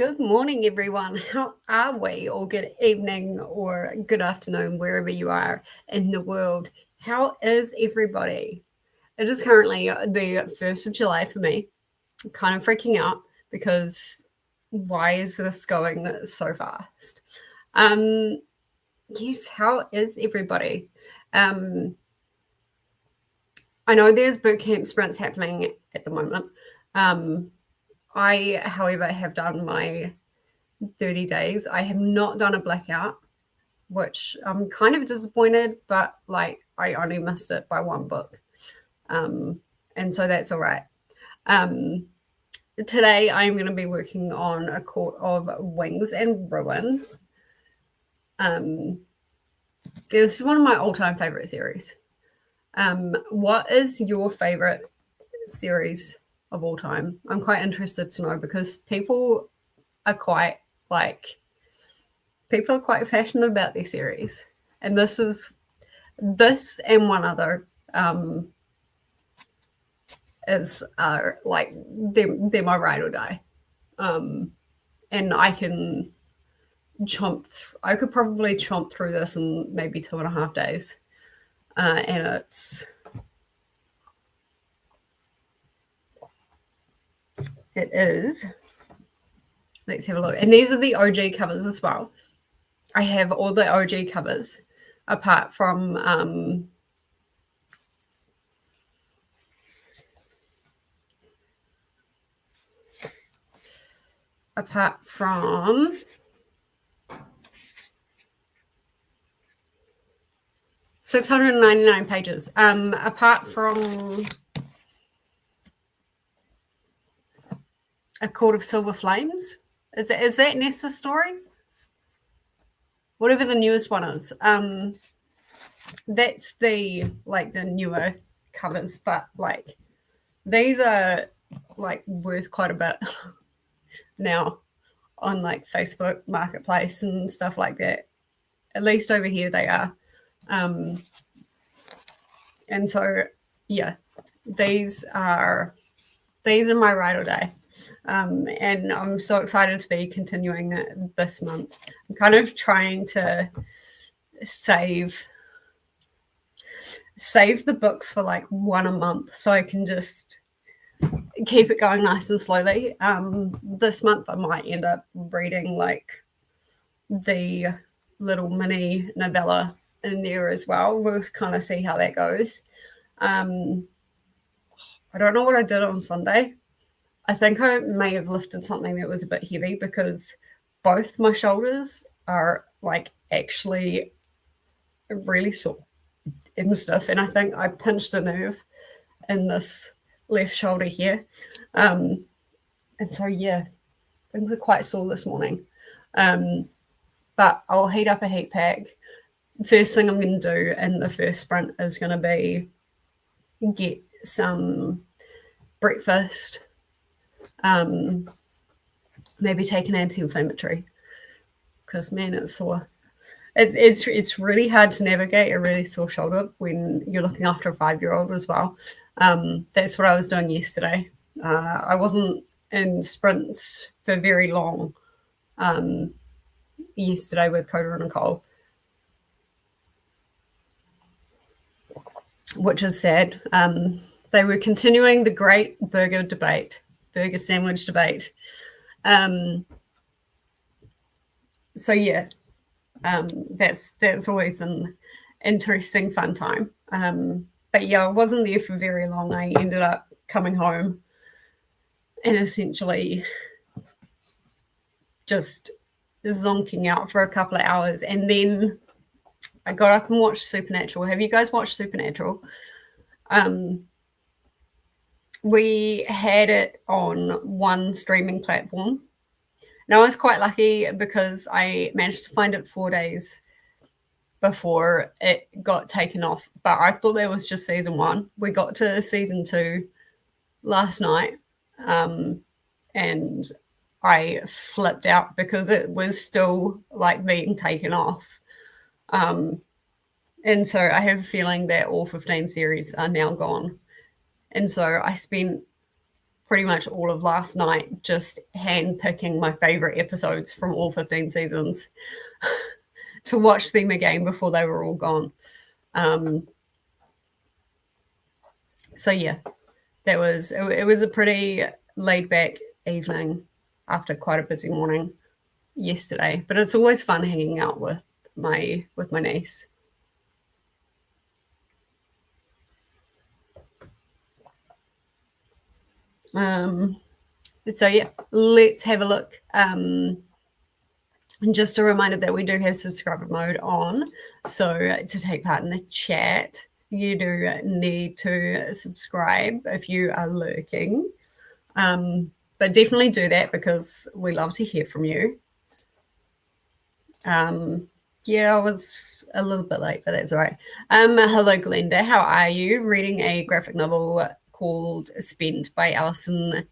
Good morning, everyone. How are we? Or good evening or good afternoon, wherever you are in the world. How is everybody? It is currently the 1st of July for me. I'm kind of freaking out because why is this going so fast? Yes, how is everybody? I know there's bootcamp sprints happening at the moment. I, however, have done my 30 days. I have not done a blackout, which I'm kind of disappointed, but like I only missed it by one book. And so that's all right. Today I'm going to be working on A Court of Wings and Ruin. This is one of my all-time favorite series. What is your favorite series of all time? I'm quite interested to know because people are quite passionate about their series, and this and one other are like they're my ride or die, and I could probably chomp through this in maybe 2.5 days, and it is. Let's have a look. And these are the OG covers as well. I have all the OG covers apart from apart from 699 pages. Apart from A Court of Silver Flames. Is that Nessa's story? Whatever the newest one is. That's the newer covers, but like these are like worth quite a bit now on like Facebook Marketplace and stuff like that. At least over here they are. And so yeah, these are my ride or die. And I'm so excited to be continuing this month. I'm kind of trying to save the books for like one a month so I can just keep it going nice and slowly. This month I might end up reading like the little mini novella in there as well. We'll kind of see how that goes. I don't know what I did on Sunday. I think I may have lifted something that was a bit heavy because both my shoulders are like actually really sore and stuff. And I think I pinched a nerve in this left shoulder here. And so, yeah, things are quite sore this morning. But I'll heat up a heat pack. First thing I'm going to do in the first sprint is going to be get some breakfast. Maybe take an anti-inflammatory because man, it's sore. It's really hard to navigate a really sore shoulder when you're looking after a 5-year-old as well. That's what I was doing yesterday. I wasn't in sprints for very long yesterday with Coda and Nicole, which is sad. They were continuing the great burger sandwich debate. So yeah, that's always an interesting, fun time. But yeah, I wasn't there for very long. I ended up coming home and essentially just zonking out for a couple of hours. And then I got up and watched Supernatural. Have you guys watched Supernatural? We had it on one streaming platform. And I was quite lucky because I managed to find it 4 days before it got taken off. But I thought that was just season 1. We got to season 2 last night. And I flipped out because it was still like being taken off. And so I have a feeling that all 15 series are now gone. And so I spent pretty much all of last night just hand picking my favorite episodes from all 15 seasons to watch them again before they were all gone. So yeah, it was a pretty laid back evening after quite a busy morning yesterday. But it's always fun hanging out with my niece. So yeah, let's have a look. And just a reminder that we do have subscriber mode on. So to take part in the chat, you do need to subscribe if you are lurking. But definitely do that because we love to hear from you. Yeah, I was a little bit late, but that's all right. Hello, Glenda. How are you? Reading a graphic novel called Spent by Alison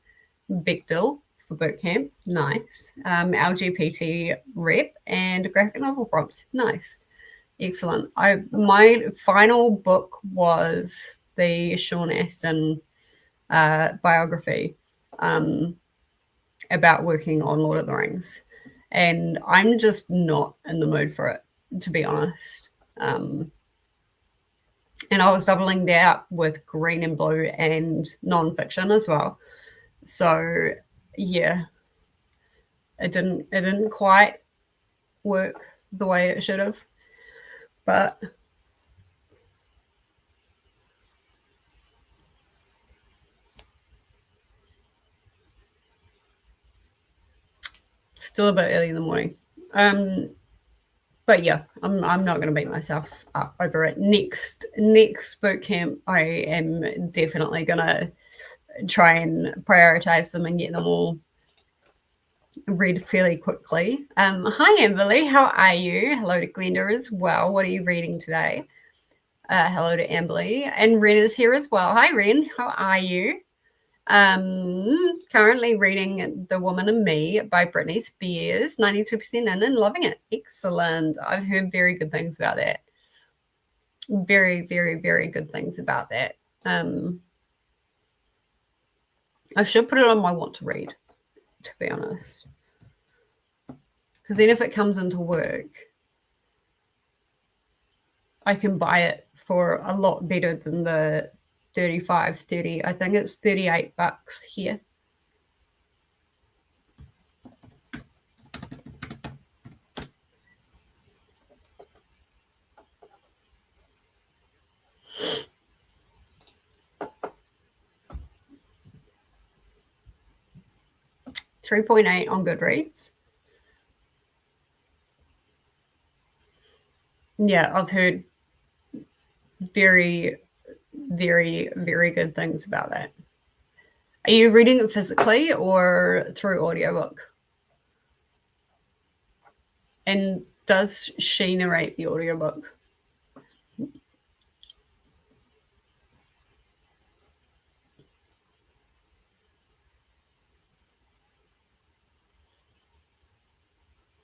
Bechdel for boot camp. Nice. LGBT rep and graphic novel prompts. Nice. Excellent. My final book was the Sean Astin biography about working on Lord of the Rings. And I'm just not in the mood for it, to be honest. And I was doubling that with green and blue and nonfiction as well. So yeah, it didn't quite work the way it should have. But still a bit early in the morning. But yeah, I'm not going to beat myself up over it. Next boot camp, I am definitely going to try and prioritize them and get them all read fairly quickly. Hi, Amberly. How are you? Hello to Glenda as well. What are you reading today? Hello to Amberly. And Ren is here as well. Hi, Ren. How are you? Currently reading The Woman in Me by Britney Spears, 92% in and loving it. Excellent. I've heard very good things about that. Very, very, very good things about that. I should put it on my want to read, to be honest. Because then if it comes into work, I can buy it for a lot better than the 35, 30. I think it's $38 here. $3.8 on Goodreads. Yeah, I've heard very, very, very good things about that. Are you reading it physically or through audiobook? And does she narrate the audiobook?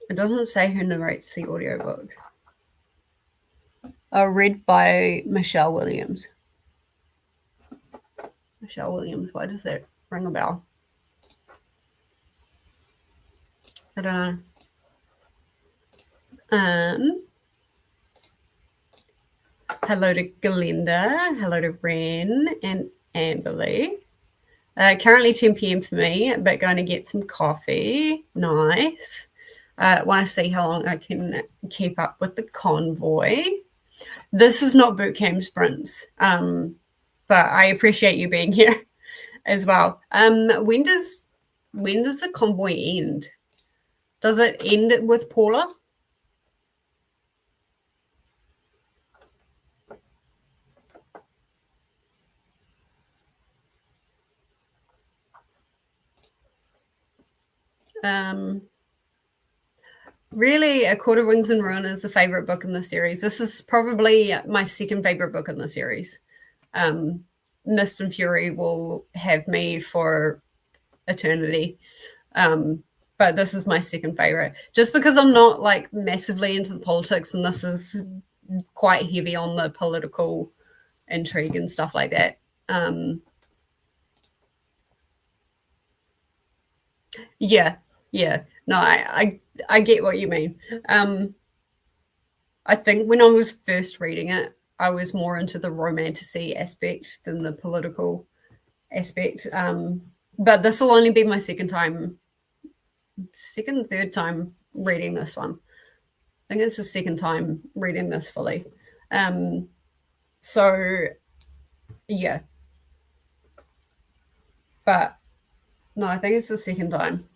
It doesn't say who narrates the audiobook. Read by Michelle Williams. Michelle Williams, why does that ring a bell? I don't know. Hello to Glenda. Hello to Ren and Amberly. Currently 10 p.m. for me, but going to get some coffee. Nice. Want to see how long I can keep up with the convoy. This is not boot camp sprints, but I appreciate you being here as well. When does the convoy end? Does it end with Paula? Really, A Court of Wings and Ruin is the favorite book in the series. This is probably my second favorite book in the series. Mist and Fury will have me for eternity. But this is my second favorite, just because I'm not like massively into the politics, and this is quite heavy on the political intrigue and stuff like that. Yeah, yeah. No, I get what you mean. I think when I was first reading it, I was more into the romantasy aspect than the political aspect. But this will only be my third time reading this one. I think it's the second time reading this fully. Um, so yeah, but no, I think it's the second time.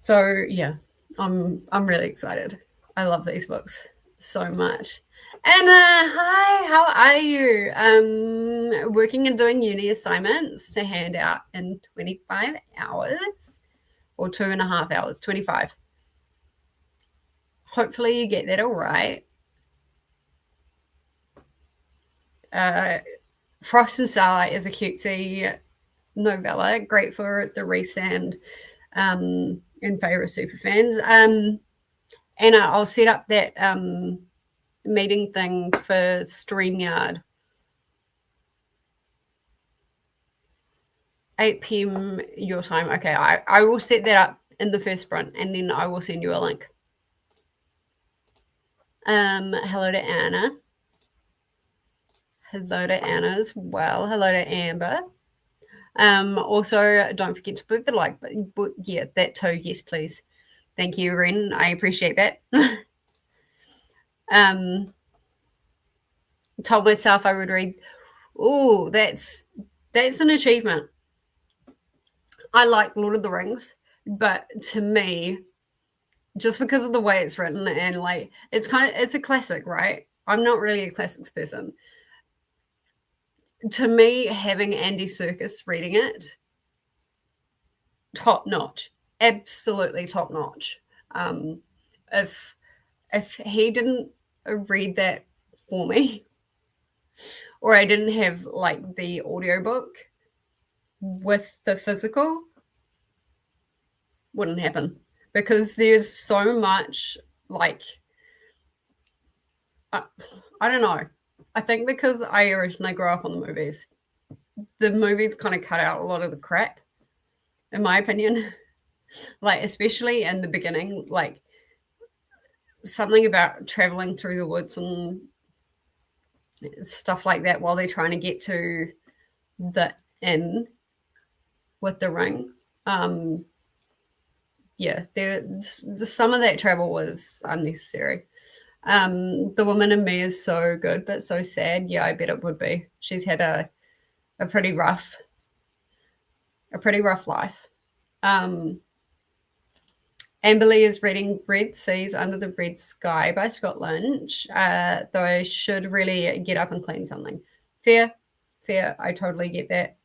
So yeah, I'm really excited. I love these books so much. Anna, hi, how are you? Working and doing uni assignments to hand out in 25 hours or 2.5 hours, 25. Hopefully you get that all right. Uh, Frost and Starlight is a cutesy novella, great for the Resand and favourite super fans. Anna, I'll set up that meeting thing for StreamYard. 8 p.m. your time. Okay, I will set that up in the first sprint and then I will send you a link. Hello to Anna. Hello to Anna as well. Hello to Amber. Also, don't forget to book the like button. Yeah, that too. Yes, please. Thank you, Ren. I appreciate that. Told myself I would read. Oh, that's an achievement. I like Lord of the Rings, but to me, just because of the way it's written and like it's a classic, right? I'm not really a classics person. To me, having Andy Serkis reading it, top notch, absolutely top notch. Um, if he didn't read that for me, or I didn't have like the audiobook with the physical, wouldn't happen because there's so much like I don't know. I think because I originally grew up on the movies kind of cut out a lot of the crap, in my opinion. Like especially in the beginning, like something about traveling through the woods and stuff like that while they're trying to get to the inn with the ring. Yeah, some of that travel was unnecessary. The Woman in Me is so good, but so sad. Yeah, I bet it would be. She's had a pretty rough life. Amberley is reading Red Seas Under the Red Sky by Scott Lynch, though I should really get up and clean something. Fair. I totally get that.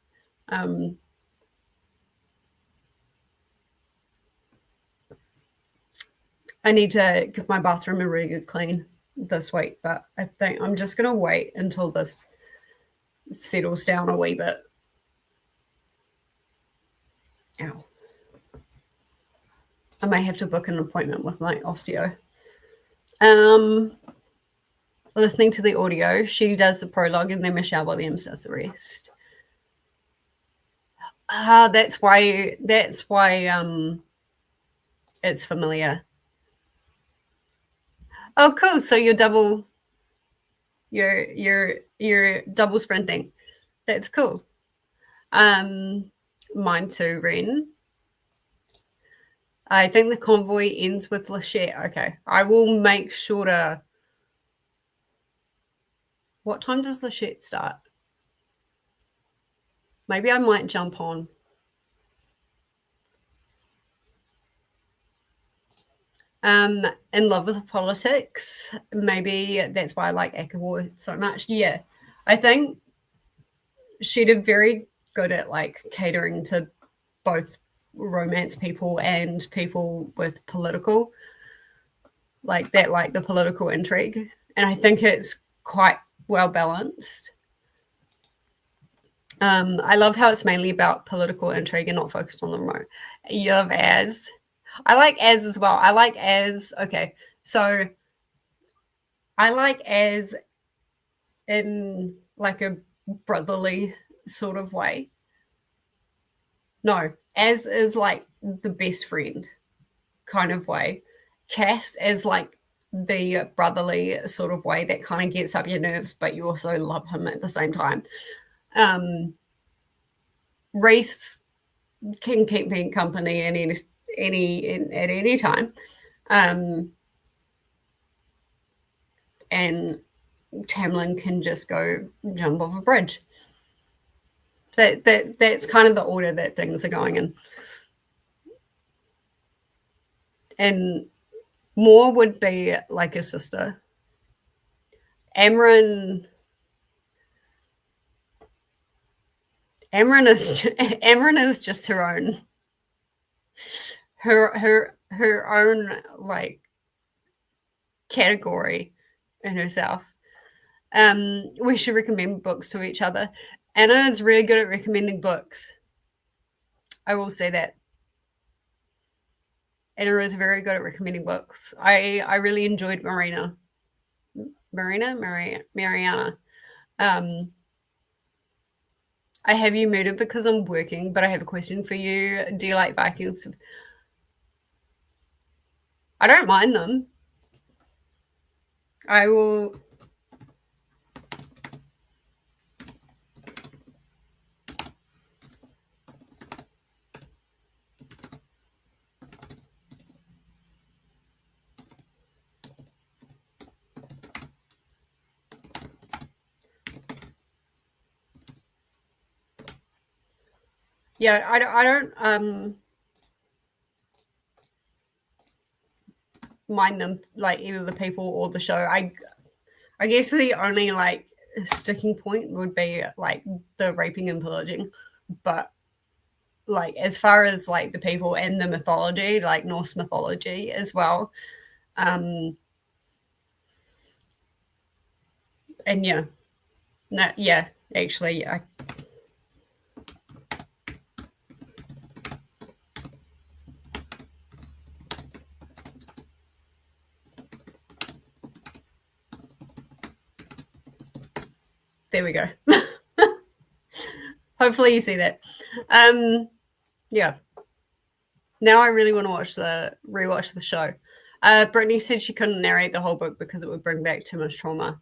I need to give my bathroom a really good clean this week, but I think I'm just going to wait until this settles down a wee bit. Ow. I may have to book an appointment with my osteo. Listening to the audio, she does the prologue and then Michelle Williams does the rest. That's why it's familiar. Oh, cool. So you're double sprinting. That's cool. Mine too, Ren. I think the convoy ends with Lachette. Okay. I will make sure to. What time does Lachette start? Maybe I might jump on. In love with politics. Maybe that's why I like ACOWAR so much. Yeah. I think she did very good at like catering to both romance people and people with political like the political intrigue, and I think it's quite well balanced. I love how it's mainly about political intrigue and not focused on the remote. You love Az. I like Az as well. I like Az. Okay, so I like Az in like a brotherly sort of way. No, Az is like the best friend kind of way. Cass is like the brotherly sort of way that kind of gets up your nerves, but you also love him at the same time. Reese can keep me company at any time, and Tamlin can just go jump off a bridge. That's kind of the order that things are going in. And Moore would be like a sister. Amryn Amryn is just her own like category in herself. We should recommend books to each other. Anna is really good at recommending books. I will say that. Anna is very good at recommending books. I really enjoyed Mariana. Um, I have you muted because I'm working, but I have a question for you. Do you like Vikings? I don't mind them. I will. Yeah, I don't mind them, like either the people or the show. I guess the only like sticking point would be like the raping and pillaging, but like as far as like the people and the mythology, like Norse mythology as well. Um and yeah. No, yeah, actually there we go. Hopefully you see that. Yeah. Now I really want to rewatch the show. Brittany said she couldn't narrate the whole book because it would bring back too much trauma.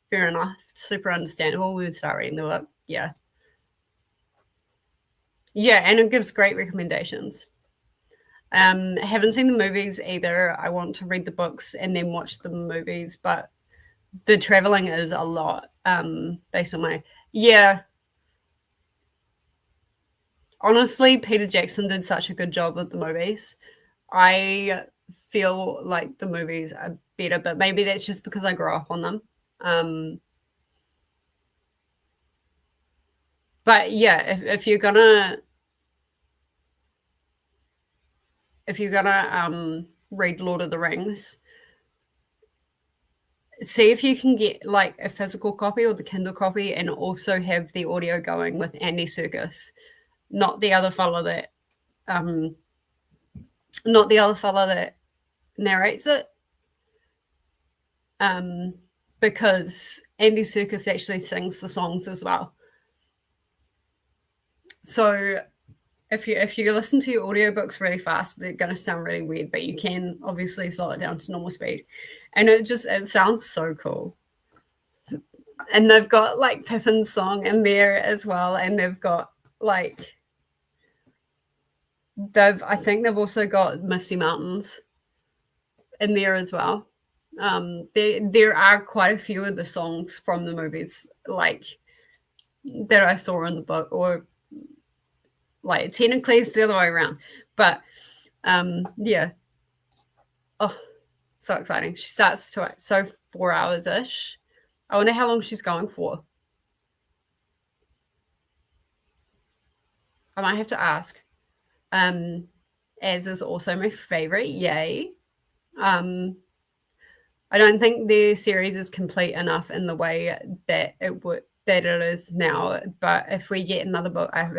Fair enough. Super understandable. We would start reading the book. Yeah. Yeah, and it gives great recommendations. Haven't seen the movies either. I want to read the books and then watch the movies, but the traveling is a lot. Based on my yeah. Honestly, Peter Jackson did such a good job with the movies. I feel like the movies are better, but maybe that's just because I grew up on them. But yeah, if you're gonna read Lord of the Rings, see if you can get like a physical copy or the Kindle copy, and also have the audio going with Andy Serkis, not the other fella that um, not the other fella that narrates it. Um, because Andy Serkis actually sings the songs as well. So if you listen to your audiobooks really fast, they're going to sound really weird, but you can obviously slow it down to normal speed, and it sounds so cool. And they've got like Pippin's song in there as well, and they've got like I think they've also got Misty Mountains in there as well. There are quite a few of the songs from the movies like that I saw in the book, or like technically it's the other way around, but yeah. Oh, so exciting. She starts to so 4 hours ish. I wonder how long she's going for. I might have to ask. As is also my favorite. Yay. Um, I don't think the series is complete enough in the way that it is now. But if we get another book, I hope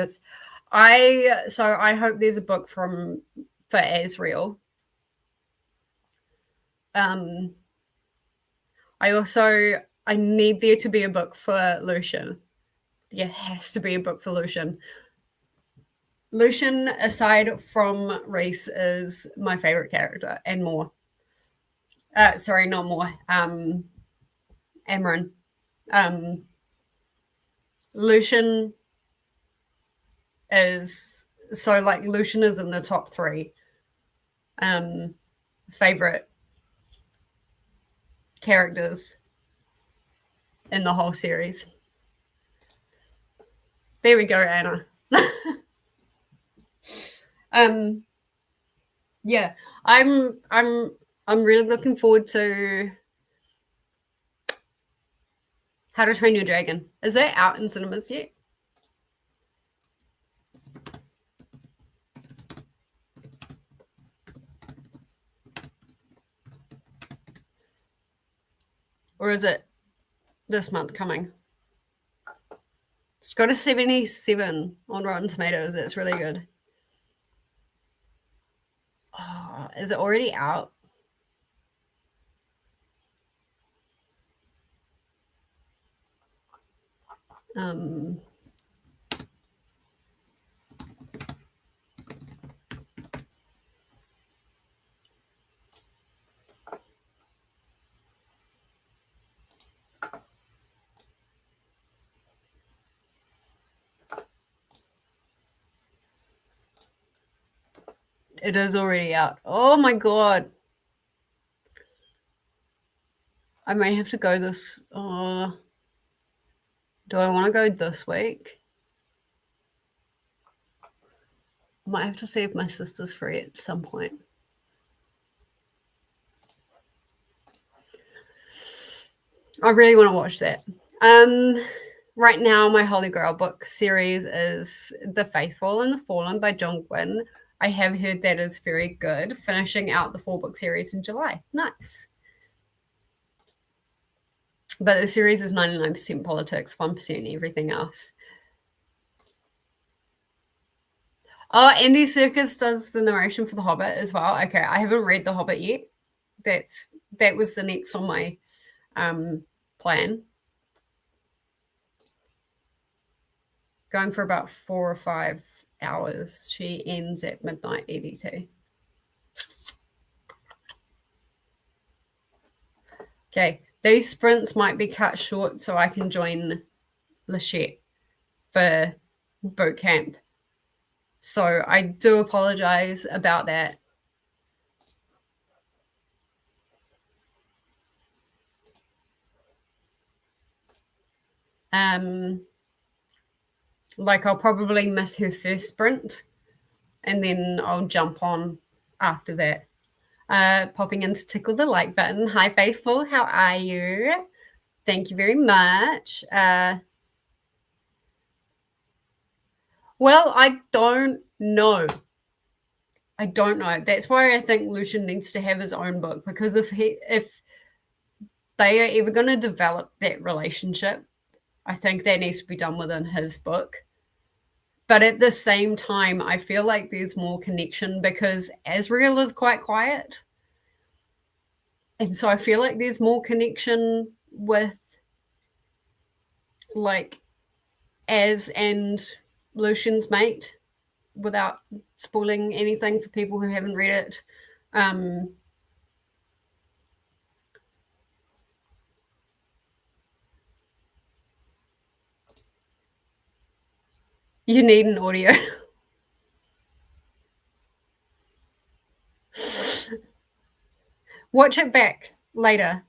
there's a book for Asriel. I need there to be a book for Lucian. There has to be a book for Lucian. Lucian, aside from Reese, is my favorite character, and more. Sorry, not more. Amron. Um, Lucian is so like Lucian is in the top three favorite characters in the whole series. There we go, Anna. Yeah, I'm really looking forward to How to Train Your Dragon. Is that out in cinemas yet? Or is it this month coming? It's got a 77 on Rotten Tomatoes. That's really good. Oh, is it already out? It is already out. Oh my god. I may have to go this. Do I want to go this week? I might have to see if my sister's free at some point. I really want to watch that. Right now, my Holy Grail book series is The Faithful and the Fallen by John Gwynne. I have heard that is very good, finishing out the 4-book series in July. Nice. But the series is 99% politics, 1% everything else. Oh, Andy Serkis does the narration for The Hobbit as well. Okay, I haven't read The Hobbit yet. That was the next on my plan. Going for about 4 or 5 hours. She ends at midnight EDT. Okay, these sprints might be cut short so I can join Lachette for boot camp. So I do apologize about that. Like I'll probably miss her first sprint and then I'll jump on after that. Popping in to tickle the like button. Hi, Faithful. How are you? Thank you very much. Well, I don't know. That's why I think Lucian needs to have his own book, because if they are ever going to develop that relationship, I think that needs to be done within his book. But at the same time, I feel like there's more connection because Asriel is quite quiet. And so I feel like there's more connection with like Az and Lucian's mate, without spoiling anything for people who haven't read it. You need an audio. Watch it back later.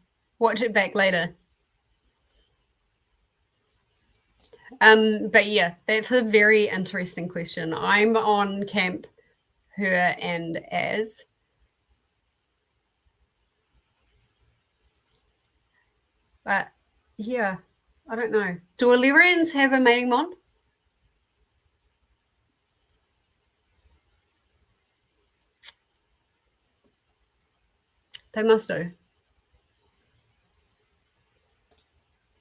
But yeah, that's a very interesting question. I'm on camp her and Az. But yeah, I don't know. Do Illyrians have a mating bond? They must do.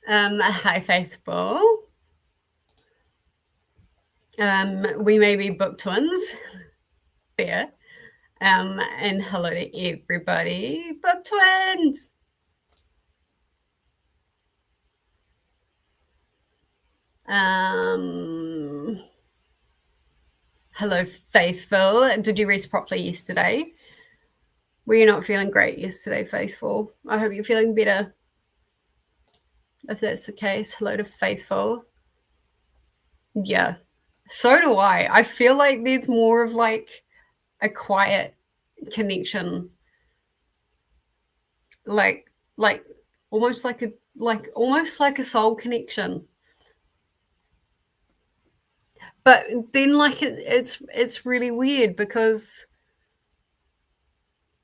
Hi, Faithful. We may be book twins. Fair. And hello to everybody. Book twins. Hello, Faithful. Did you rest properly yesterday? Were you not feeling great yesterday, Faithful? I hope you're feeling better. If that's the case, hello to Faithful. Yeah, so do I. I feel like there's more of like a quiet connection, like almost like a soul connection. But then like it's really weird because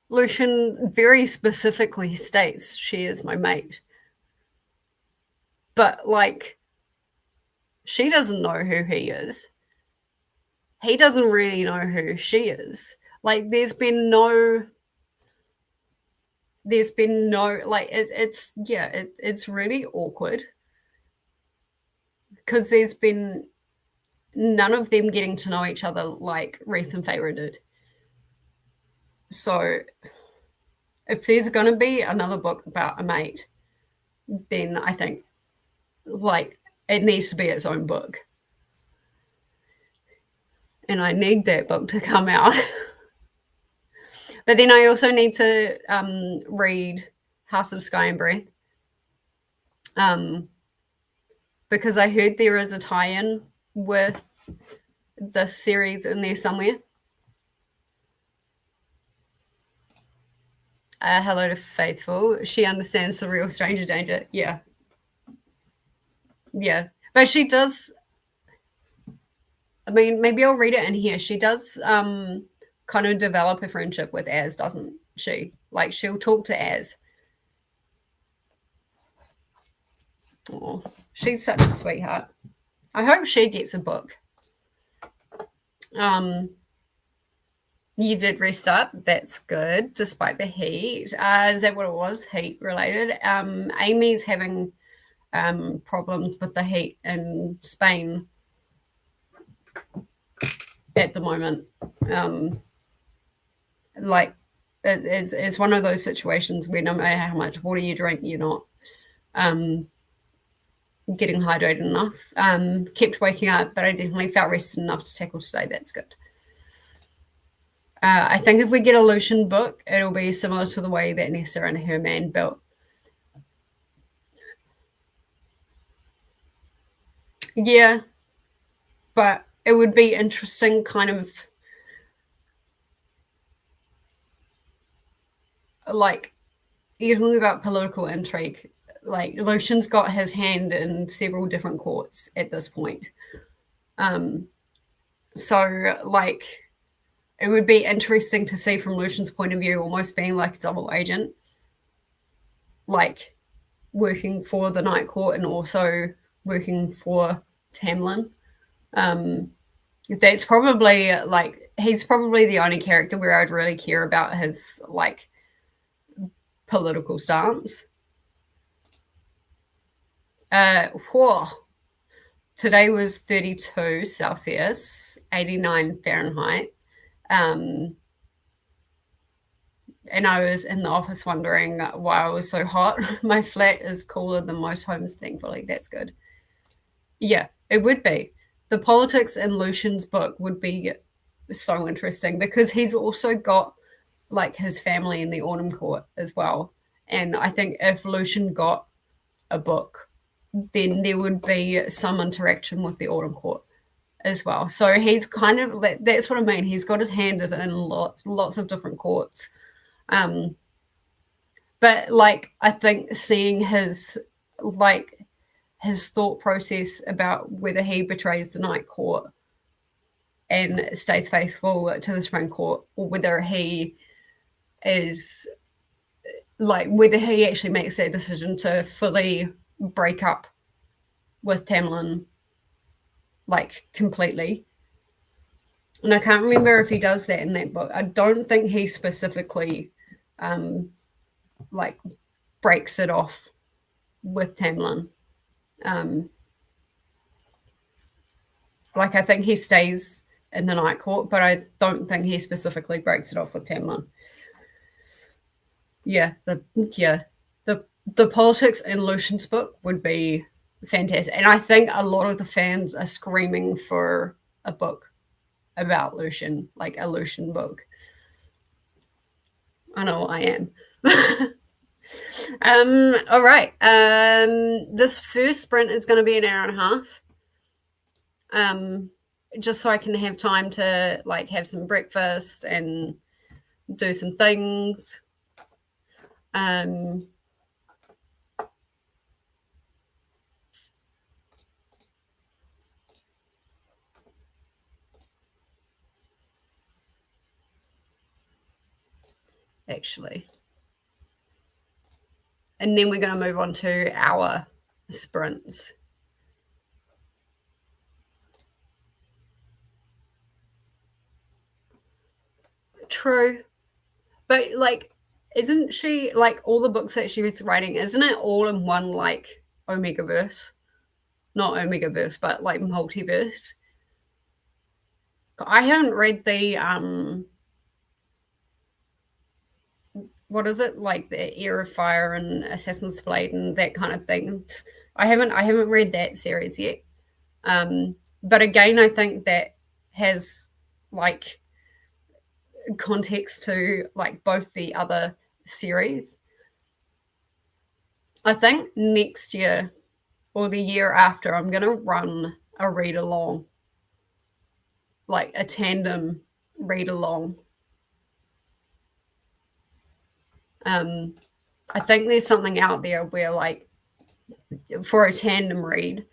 Lucian very specifically states she is my mate. But like she doesn't know who he is. He doesn't really know who she is. Like there's been no like it's really awkward because there's been none of them getting to know each other like Reese and Feyre did. So if there's going to be another book about a mate, then I think like it needs to be its own book. And I need that book to come out. But then I also need to read House of Sky and Breath. Because I heard there is a tie-in with the series in there somewhere. Hello to Faithful. She understands the real stranger danger. Yeah. Yeah. But she does. I mean, maybe I'll read it in here. She does kind of develop a friendship with Az, doesn't she? Like she'll talk to Az. Oh, she's such a sweetheart. I hope she gets a book. You did rest up. That's good, despite the heat. Is that what it was? Heat related. Amy's having problems with the heat in Spain at the moment. Like it's one of those situations where no matter how much water you drink, you're not getting hydrated enough. Kept waking up, but I definitely felt rested enough to tackle today. That's good. I think if we get a Lucian book, it'll be similar to the way that Nessa and her man built. Yeah, but it would be interesting kind of like you're talking about political intrigue. Like Lucian's got his hand in several different courts at this point. So like it would be interesting to see from Lucian's point of view, almost being like a double agent, like working for the Night Court and also working for Tamlin. That's probably like he's probably the only character where I'd really care about his like political stance. Whoa. Today was 32 Celsius, 89 Fahrenheit. And I was in the office wondering why I was so hot. My flat is cooler than most homes, thankfully. That's good. Yeah, it would be. The politics in Lucian's book would be so interesting because he's also got like his family in the Autumn Court as well. And I think if Lucian got a book, then there would be some interaction with the Autumn Court as well. So he's kind of that's what I mean. He's got his hand in lots of different courts. But like I think seeing his thought process about whether he betrays the Night Court and stays faithful to the Supreme Court, or whether he is like whether he actually makes that decision to fully break up with Tamlin like completely. And I can't remember if he does that in that book. I don't think he specifically like breaks it off with Tamlin. Like I think he stays in the Night Court, but I don't think he specifically breaks it off with Tamlin. Yeah, the politics in Lucian's book would be fantastic, and I think a lot of the fans are screaming for a book about Lucian, like a Lucian book. I know I am. All right. This first sprint is going to be an hour and a half. Just so I can have time to like have some breakfast and do some things. Actually. And then we're going to move on to our sprints. True. But like, isn't she like all the books that she was writing, isn't it all in one like Omegaverse? Not Omegaverse, but like multiverse. I haven't read the what is it, like the Air of Fire and Assassin's Blade and that kind of thing. I haven't read that series yet. But again, I think that has like context to like both the other series. I think next year or the year after, I'm going to run a read along, like a tandem read along. I think there's something out there where, like, for a tandem read,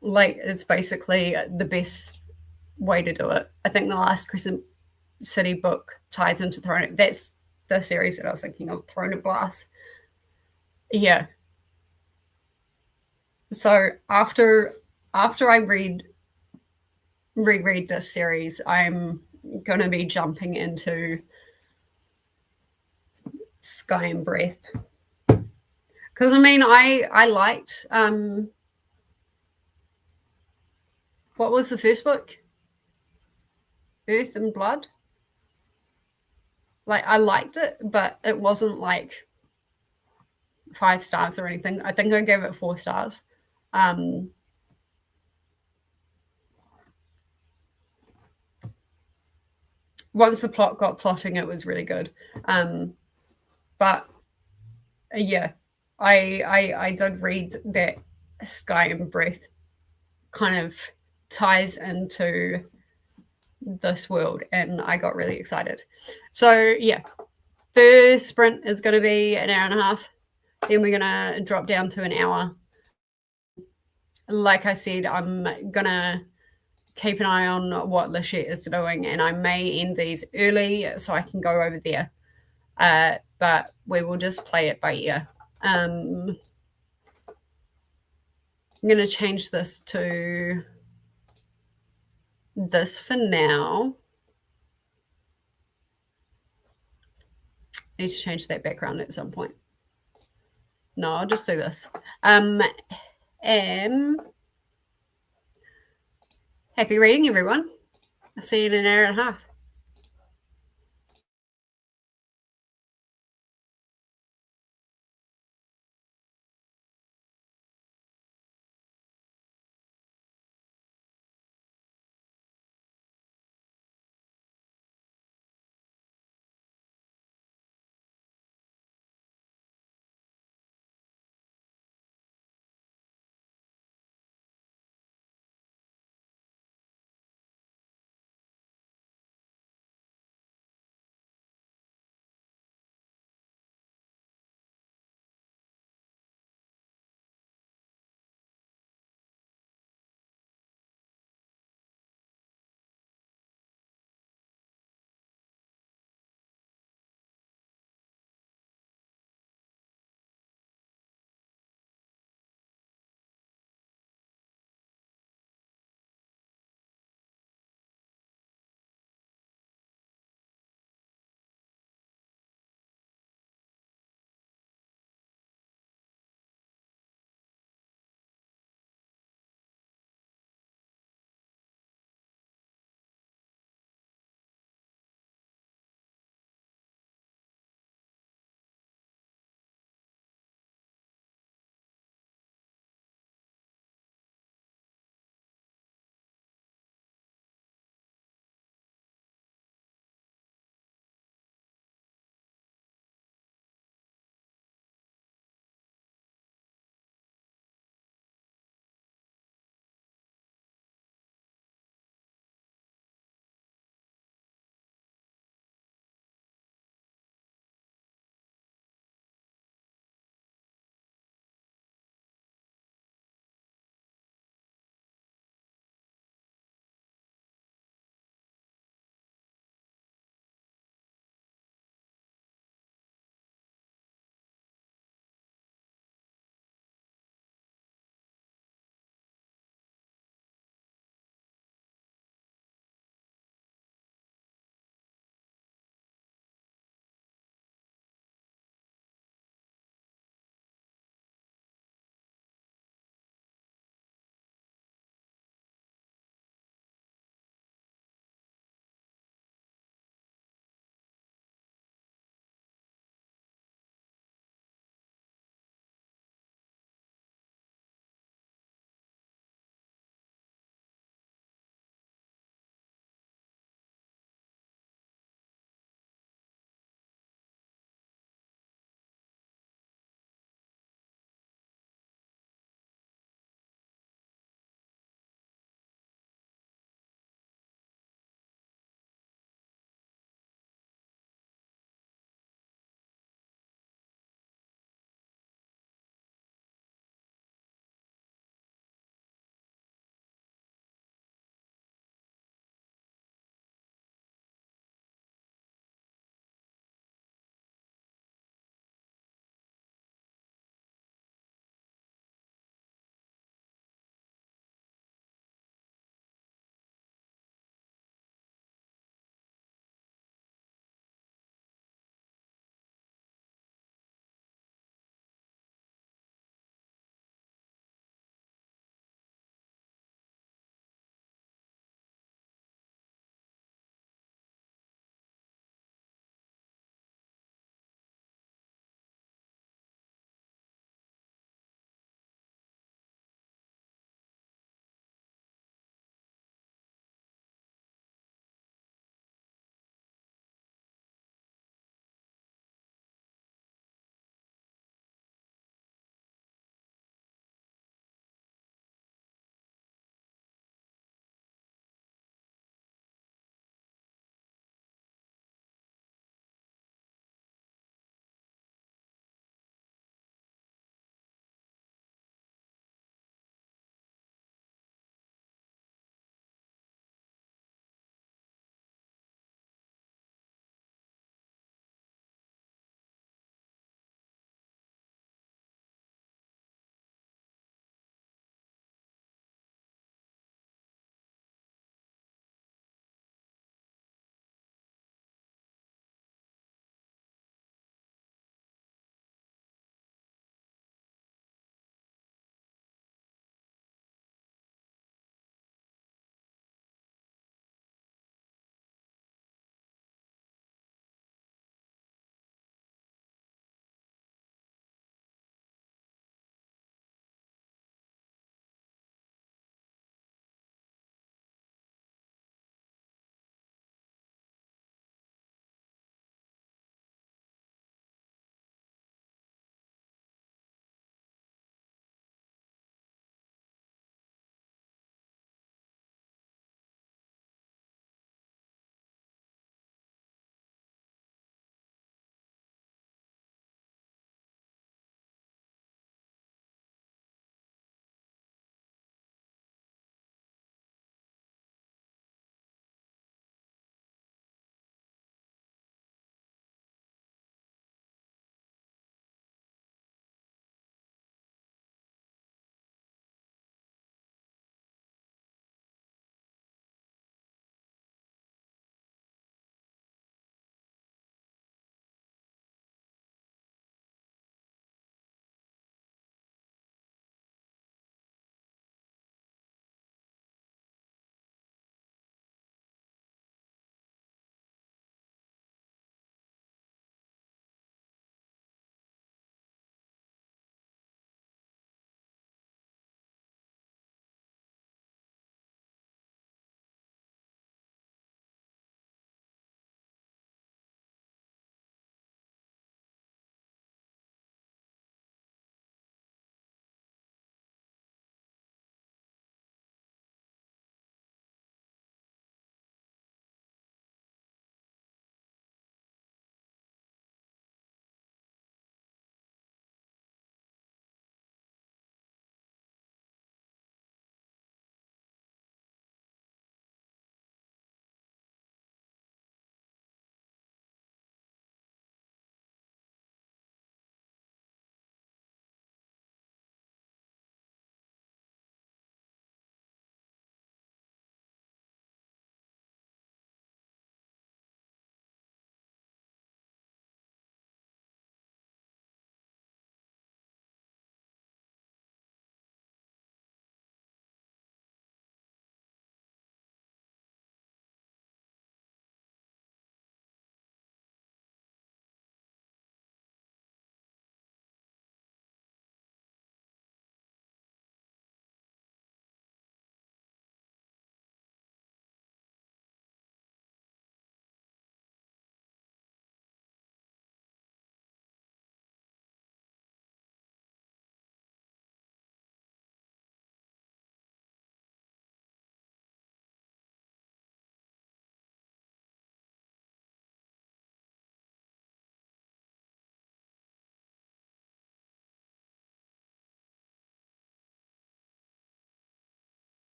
like, it's basically the best way to do it. I think the last Crescent City book ties into Throne. That's the series that I was thinking of, Throne of Glass. Yeah. So after I reread this series, I'm going to be jumping into Sky and Breath. Because I mean, I liked what was the first book? Earth and Blood. Like I liked it, but it wasn't like 5 stars or anything. I think I gave it 4 stars. Once the plot got plotting, it was really good. But yeah, I did read that Sky and Breath kind of ties into this world, and I got really excited. So yeah, first sprint is going to be an hour and a half. Then we're going to drop down to an hour. Like I said, I'm going to keep an eye on what Lachette is doing, and I may end these early so I can go over there. But we will just play it by ear. I'm going to change this to this for now. I need to change that background at some point. No, I'll just do this. Happy reading, everyone. I'll see you in an hour and a half.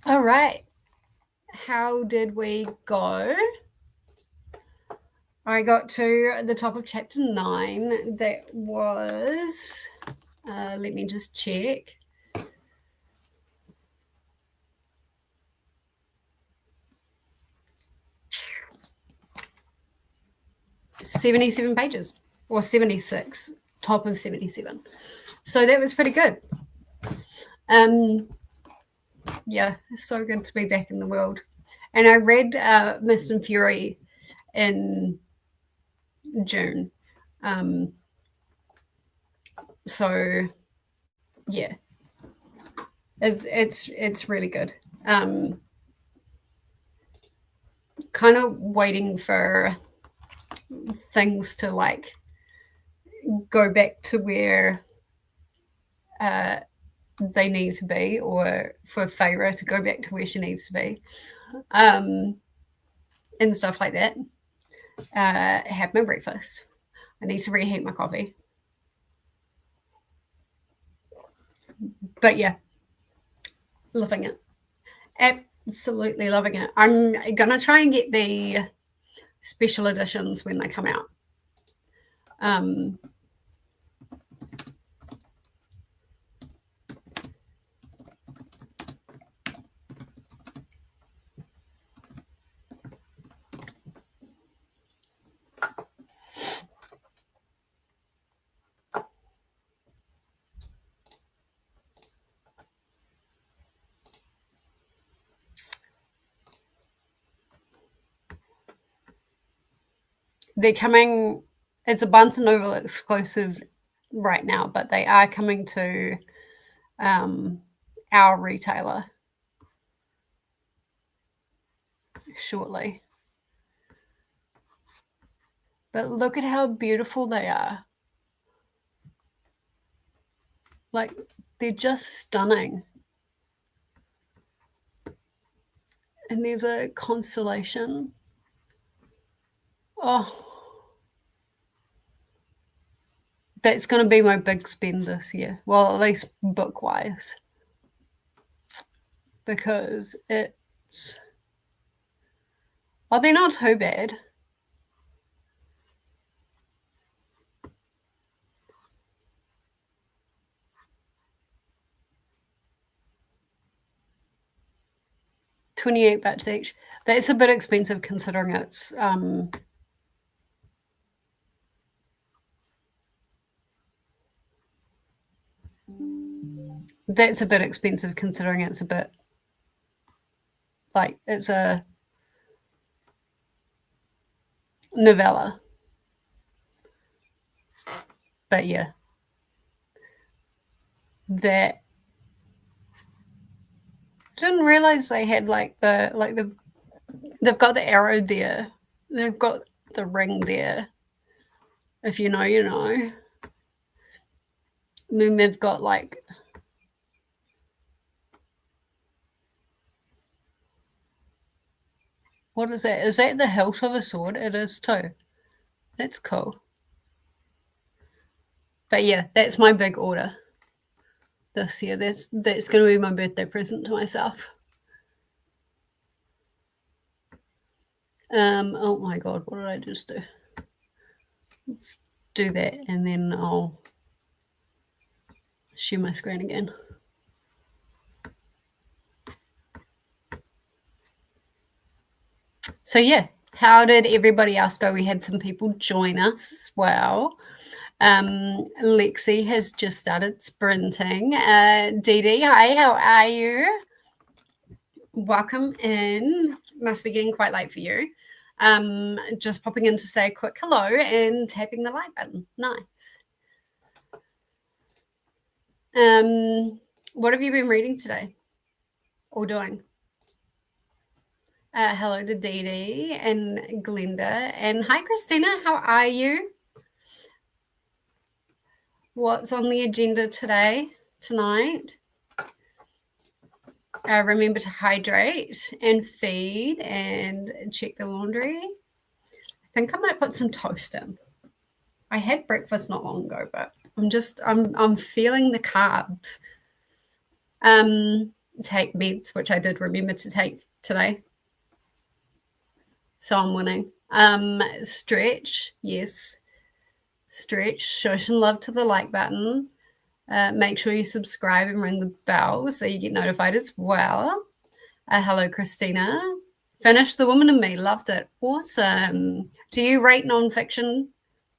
All right. How did we go? I got to the top of chapter 9. That was, let me just check. 77 pages, or 76, top of 77. So that was pretty good. Yeah, it's so good to be back in the world. And I read Mist and Fury in June. So yeah, it's really good. Kind of waiting for things to like go back to where they need to be, or for Feyre to go back to where she needs to be, and stuff like that. Have my breakfast. I need to reheat my coffee. But yeah, loving it. Absolutely loving it. I'm gonna try and get the special editions when they come out. They're coming. It's a Barnes and Noble exclusive right now, but they are coming to our retailer shortly. But look at how beautiful they are. Like, they're just stunning. And there's a constellation. Oh, that's going to be my big spend this year. Well, at least book-wise. Because it's... they're not too bad. $28 each. That's a bit expensive considering it's that's a bit expensive considering it's a bit like it's a novella. But yeah, that didn't realize they had like they've got the arrow there, they've got the ring there. If you know, you know. And then they've got like what is that? Is that the hilt of a sword? It is too. That's cool. But yeah, that's my big order this year. That's going to be my birthday present to myself. Oh my god, what did I just do? Let's do that and then I'll share my screen again. So yeah, how did everybody else go? We had some people join us as well. Lexi has just started sprinting. Dee Dee, hi, how are you? Welcome in. Must be getting quite late for you. Just popping in to say a quick hello and tapping the like button. Nice. What have you been reading today or doing? Hello to Dee Dee and Glenda. And hi, Christina. How are you? What's on the agenda tonight? Remember to hydrate and feed and check the laundry. I think I might put some toast in. I had breakfast not long ago, but I'm feeling the carbs. take meds, which I did remember to take today. So I'm winning. Stretch, yes. Stretch, show some love to the like button. Make sure you subscribe and ring the bell so you get notified as well. Hello, Christina. Finished The Woman in Me. Loved it. Awesome. Do you rate nonfiction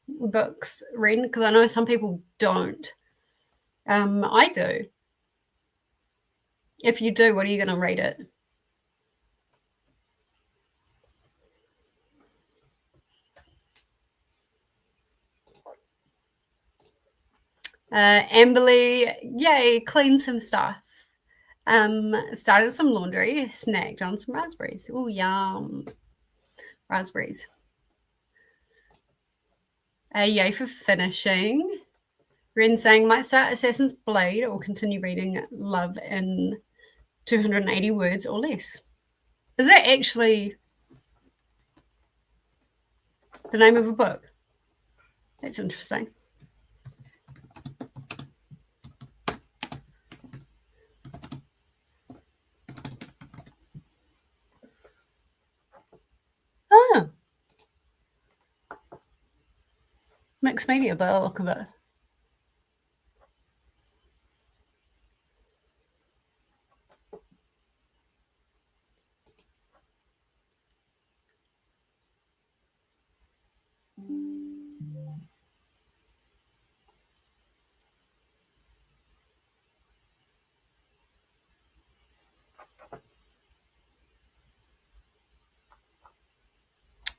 books, Ren? Because I know some people don't. I do. If you do, what are you going to rate it? Amberly, yay, clean some stuff. Started some laundry, snagged on some raspberries. Oh, yum. Raspberries. Yay for finishing. Ren saying, might start Assassin's Blade or continue reading Love in 280 words or less. Is that actually the name of a book? That's interesting. Oh. Mixed media by the look of it.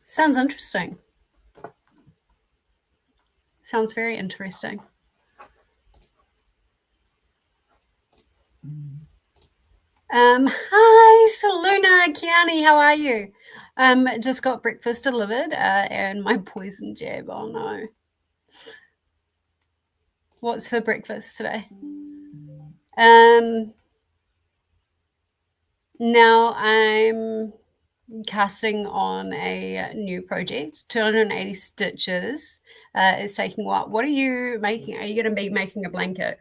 Sounds interesting. Sounds very interesting. Hi, Saluna, Kiani, how are you? Just got breakfast delivered and my poison jab. Oh no. What's for breakfast today? Now I'm casting on a new project, 280 stitches. It's taking what? What are you making? Are you going to be making a blanket?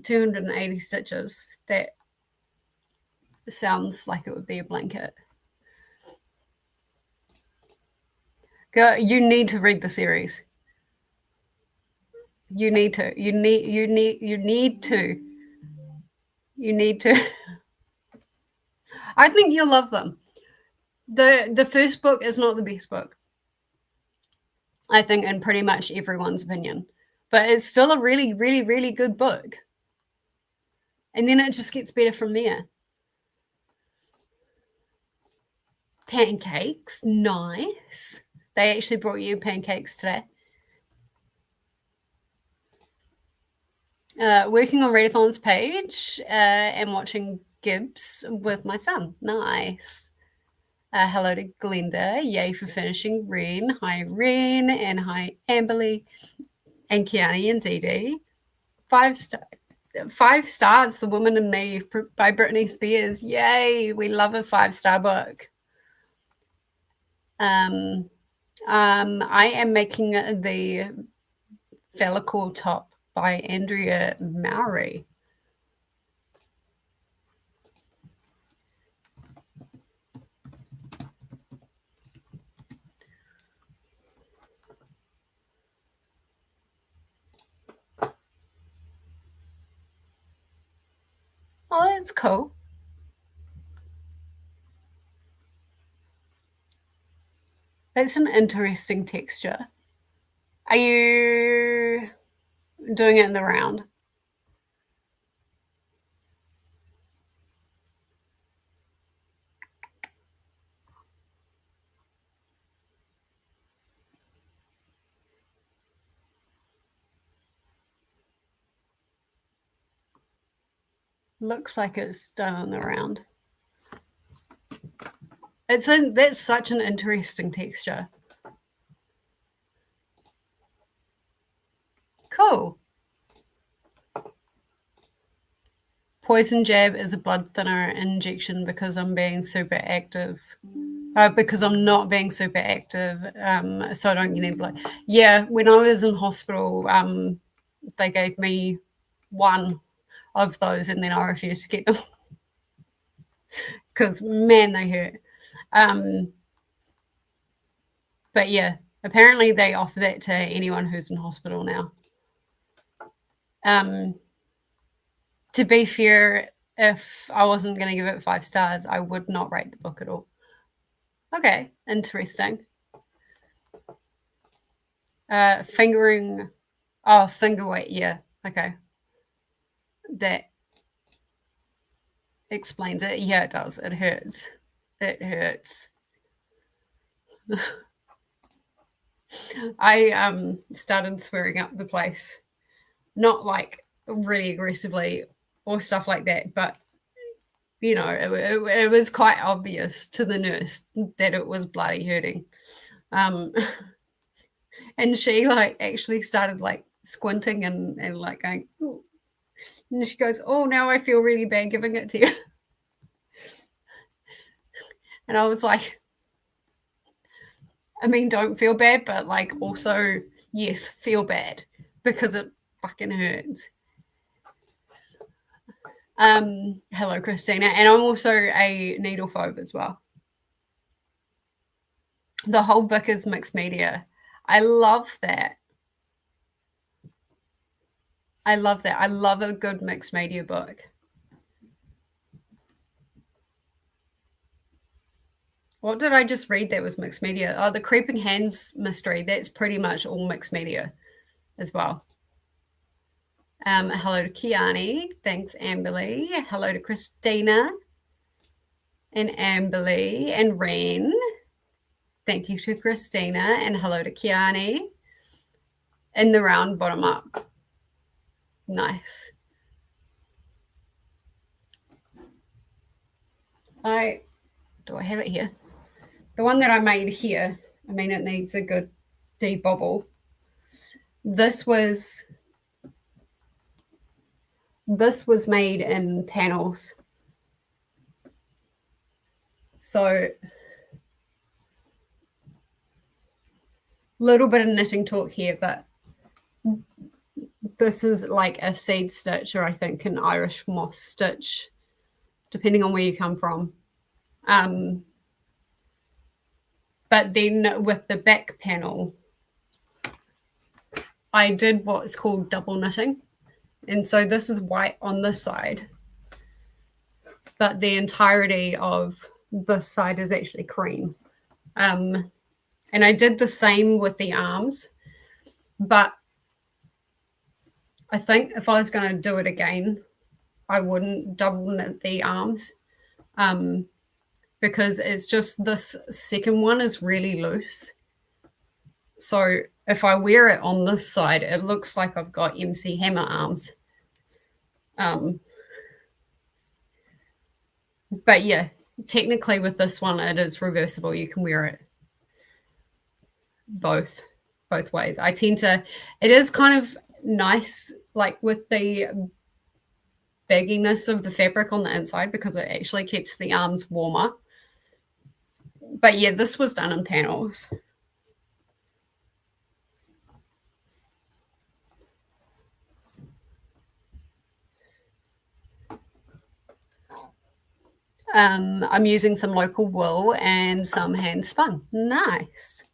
280 stitches. That sounds like it would be a blanket. Go, you need to read the series. You need to. You need to. I think you'll love them. The first book is not the best book, I think, in pretty much everyone's opinion. But it's still a really, really, really good book. And then it just gets better from there. Pancakes, nice. They actually brought you pancakes today. Working on Readathon's page and watching Gibbs with my son. Nice. Hello to Glenda. Yay for finishing Ren. Hi, Ren. And hi, Amberly. And Kiani and Dee Dee. 5 stars, The Woman in Me by Britney Spears. Yay. We love a 5-star book. I am making the Fellicle top by Andrea Mowry. Oh, that's cool. That's an interesting texture. Are you doing it in the round? Looks like it's done on the round. That's such an interesting texture. Cool. Poison jab is a blood thinner injection because I'm being super active. Because I'm not being super active, so I don't get any blood. Yeah, when I was in hospital, they gave me one of those, and then I refused to get them because, man, they hurt. But yeah, apparently they offer that to anyone who's in hospital now. To be fair, if I wasn't going to give it 5 stars, I would not rate the book at all. Okay, interesting. Finger weight, yeah, okay. That explains it. Yeah, it does. It hurts. It hurts. I started swearing up the place, not like really aggressively or stuff like that, but you know, it was quite obvious to the nurse that it was bloody hurting. And she like actually started like squinting and like going, ooh. And she goes, oh, now I feel really bad giving it to you. And I was like, I mean, don't feel bad, but like also, yes, feel bad because it fucking hurts. Hello, Christina. And I'm also a needle phobe as well. The whole book is mixed media. I love that. I love that. I love a good mixed media book. What did I just read that was mixed media? Oh, the Creeping Hands mystery. That's pretty much all mixed media as well. Hello to Kiani. Thanks, Amberly. Hello to Christina and Amberly and Ren. Thank you to Christina and hello to Kiani. In the round, bottom up. Nice. Do I have it here? The one that I made here, I mean, it needs a good debobble. This was made in panels. So little bit of knitting talk here, but this is like a seed stitch, or I think an Irish moss stitch, depending on where you come from. But then with the back panel, I did what's called double knitting. And so this is white on this side, but the entirety of this side is actually cream. And I did the same with the arms, but I think if I was going to do it again, I wouldn't double knit the arms. Because it's just this second one is really loose. So if I wear it on this side, it looks like I've got MC Hammer arms. But yeah, technically with this one, it is reversible. You can wear it both ways. I tend to, it is kind of nice, like with the bagginess of the fabric on the inside, because it actually keeps the arms warmer. But yeah, this was done in panels. I'm using some local wool and some hand spun. Nice.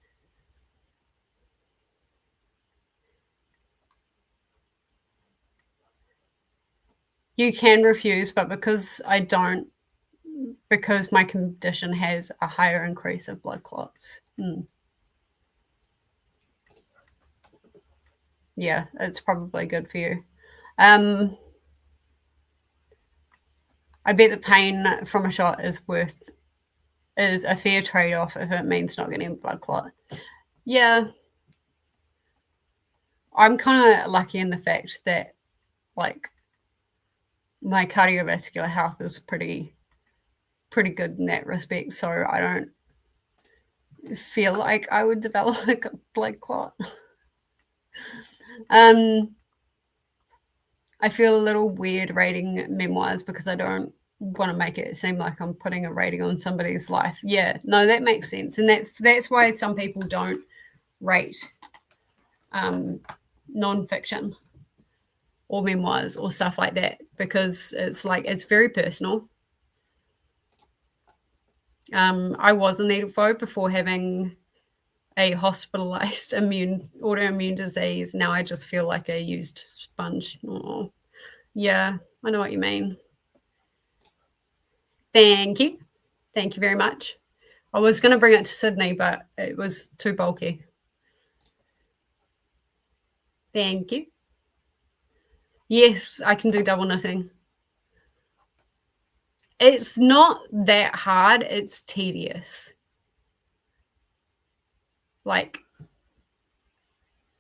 You can refuse, but because I don't, because my condition has a higher increase of blood clots. Yeah, it's probably good for you. I bet the pain from a shot is a fair trade-off if it means not getting a blood clot. Yeah. I'm kind of lucky in the fact that, like, my cardiovascular health is pretty good in that respect, so I don't feel like I would develop a blood clot. I feel a little weird rating memoirs because I don't want to make it seem like I'm putting a rating on somebody's life. Yeah, no, that makes sense. And that's why some people don't rate nonfiction. or memoirs or stuff like that, because it's like, it's very personal. I was a needlephobe before having a hospitalized autoimmune disease. Now I just feel like a used sponge. Oh, yeah, I know what you mean. Thank you. Thank you very much. I was going to bring it to Sydney, but it was too bulky. Thank you. Yes, I can do double knitting. It's not that hard. It's tedious. Like,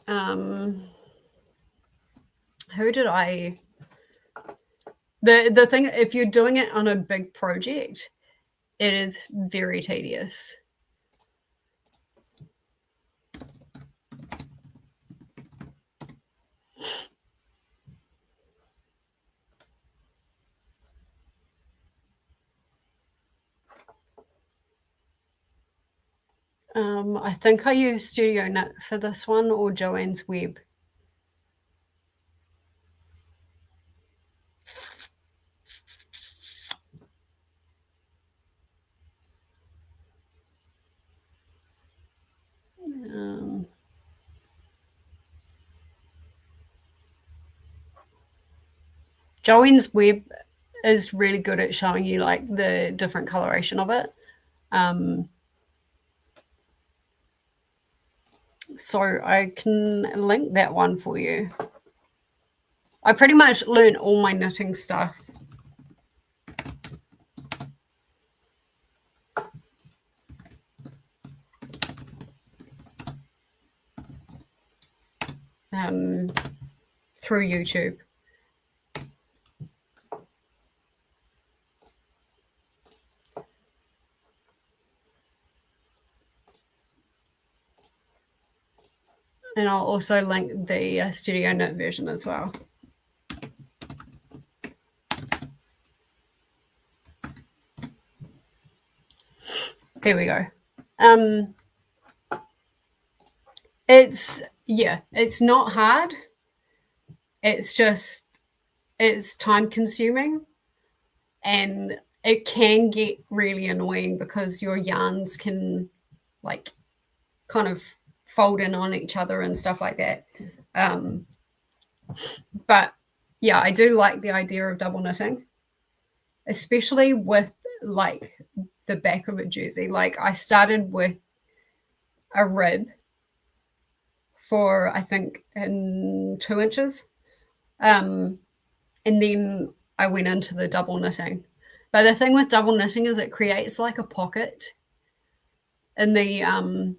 who did I... The thing, if you're doing it on a big project, it is very tedious. I think I use Studio Knit for this one, or Joanne's Web. Joanne's Web is really good at showing you like the different coloration of it. So I can link that one for you. I pretty much learned all my knitting stuff through YouTube. And I'll also link the Studio Knit version as well. There we go. It's not hard. It's just, it's time consuming, and it can get really annoying because your yarns can like kind of fold in on each other and stuff like that. But yeah, I do like the idea of double knitting, especially with like the back of a jersey. Like, I started with a rib for, I think, in 2 inches. And then I went into the double knitting. But the thing with double knitting is it creates like a pocket in the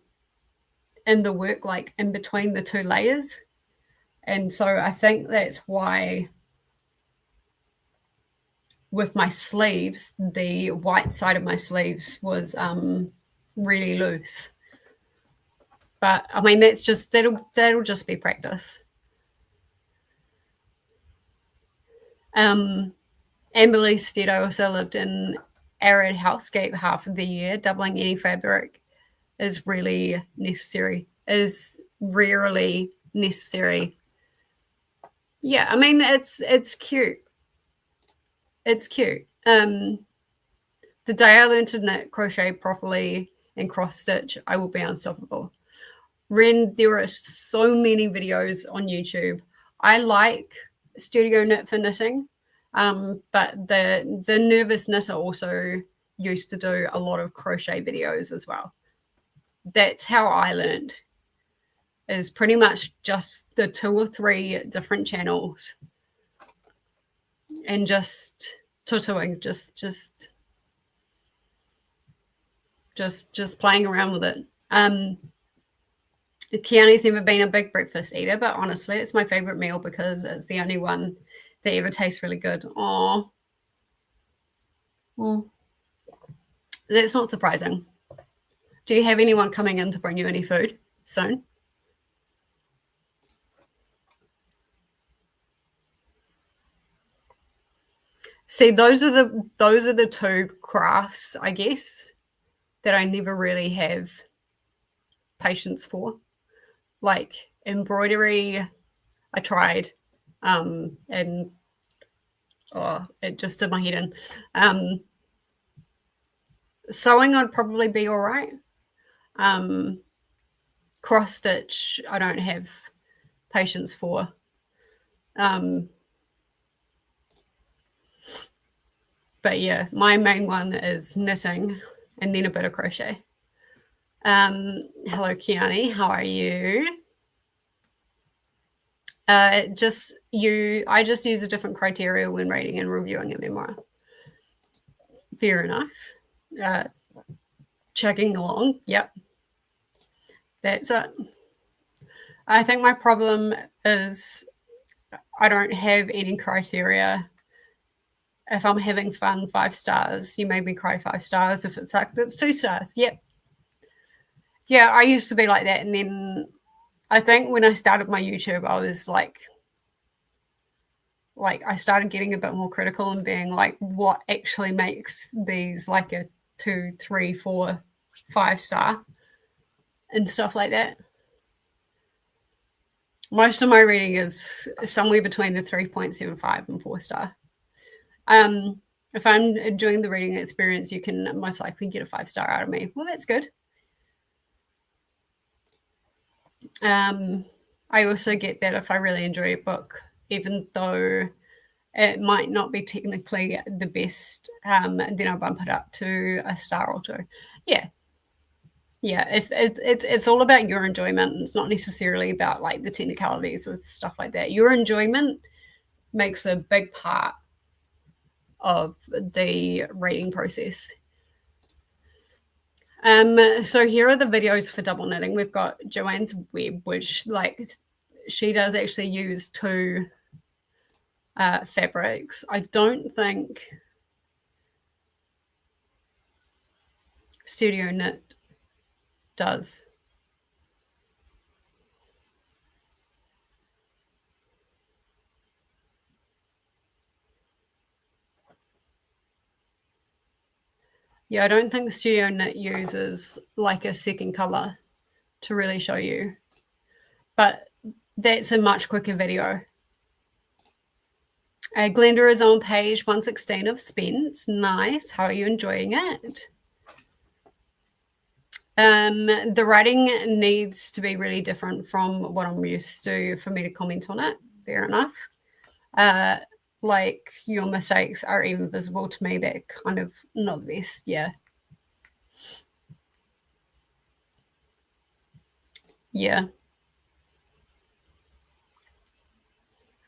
work, like in between the two layers. And so I think that's why with my sleeves, the white side of my sleeves was really loose. But I mean, that's just, that'll just be practice. Amberly said I also lived in arid housecape half of the year. Doubling any fabric is really necessary, is rarely necessary. Yeah, I mean, it's cute. It's cute. The day I learned to knit, crochet properly, and cross stitch, I will be unstoppable. Ren, there are so many videos on YouTube. I like Studio Knit for knitting, but the Nervous Knitter also used to do a lot of crochet videos as well. That's how I learned, is pretty much just the 2 or 3 different channels and just tutoing, just playing around with it. Kiani's never been a big breakfast eater, but honestly, it's my favorite meal because it's the only one that ever tastes really good. Aww. Well, that's not surprising. Do you have anyone coming in to bring you any food soon? See, those are the 2 crafts, I guess, that I never really have patience for. Like embroidery, I tried. And it just did my head in. Sewing, I'd probably be all right. Cross stitch, I don't have patience for. But yeah, my main one is knitting and then a bit of crochet. Hello, Kiani. How are you? I just use a different criteria when rating and reviewing a memoir. Fair enough. Chugging along. Yep. That's it. I think my problem is I don't have any criteria. If I'm having fun, 5 stars. You made me cry, 5 stars. If it sucked, it's 2 stars. Yep. Yeah, I used to be like that. And then I think when I started my YouTube, I was like I started getting a bit more critical and being like, what actually makes these like a 2, 3, 4, 5 star and stuff like that. Most of my reading is somewhere between the 3.75 and 4 star. If I'm enjoying the reading experience, you can most likely get a 5 star out of me. Well, that's good. I also get that if I really enjoy a book, even though it might not be technically the best, then I'll bump it up to a star or 2. Yeah. Yeah, if it's all about your enjoyment. It's not necessarily about like the technicalities or stuff like that. Your enjoyment makes a big part of the reading process. So here are the videos for double knitting. We've got Joanne's Web, which like she does actually use 2 fabrics. I don't think Studio Knit does. Yeah, I don't think Studio Knit uses like a second color to really show you, but that's a much quicker video. Glenda is on page 116 of Spent. Nice. How are you enjoying it? The writing needs to be really different from what I'm used to for me to comment on it. Fair enough. Like your mistakes are even visible to me. That kind of not the best. Yeah. Yeah.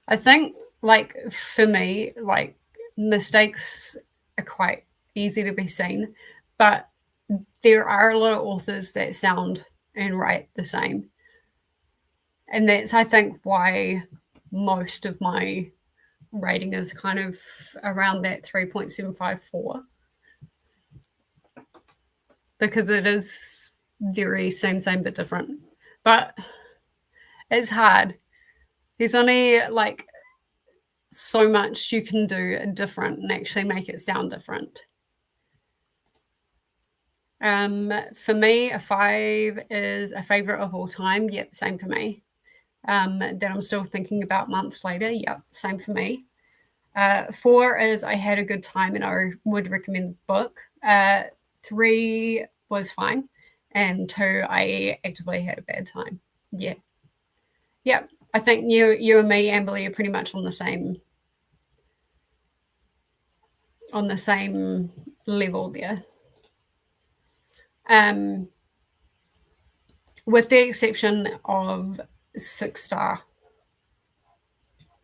I think like for me, like mistakes are quite easy to be seen, but there are a lot of authors that sound and write the same. And that's, I think, why most of my rating is kind of around that 3.754, because it is very same but different. But it's hard. There's only like so much you can do different and actually make it sound different. For me, a 5 is a favorite of all time. Yep, same for me. That I'm still thinking about months later. Yep, same for me. 4 is I had a good time and I would recommend the book. 3 was fine, and 2 I actively had a bad time. Yeah. Yep. I think you and me, Amberly, are pretty much on the same level there. With the exception of 6 star,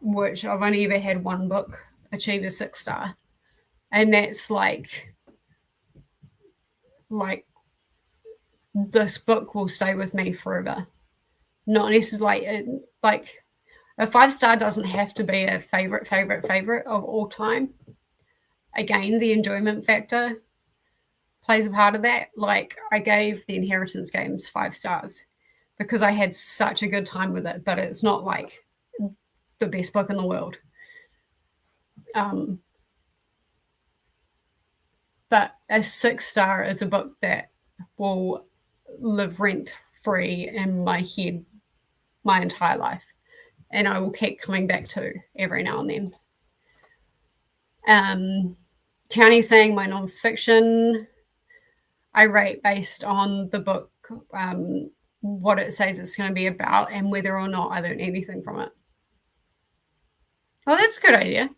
which I've only ever had one book achieve a 6 star, and that's like this book will stay with me forever. Not necessarily like a 5 star doesn't have to be a favorite of all time. Again, the enjoyment factor plays a part of that. Like I gave the Inheritance Games 5 stars because I had such a good time with it, but it's not like the best book in the world. But a 6 star is a book that will live rent free in my head my entire life. and I will keep coming back to every now and then. County's saying my nonfiction I rate based on the book, what it says it's going to be about, and whether or not I learn anything from it. Well, that's a good idea.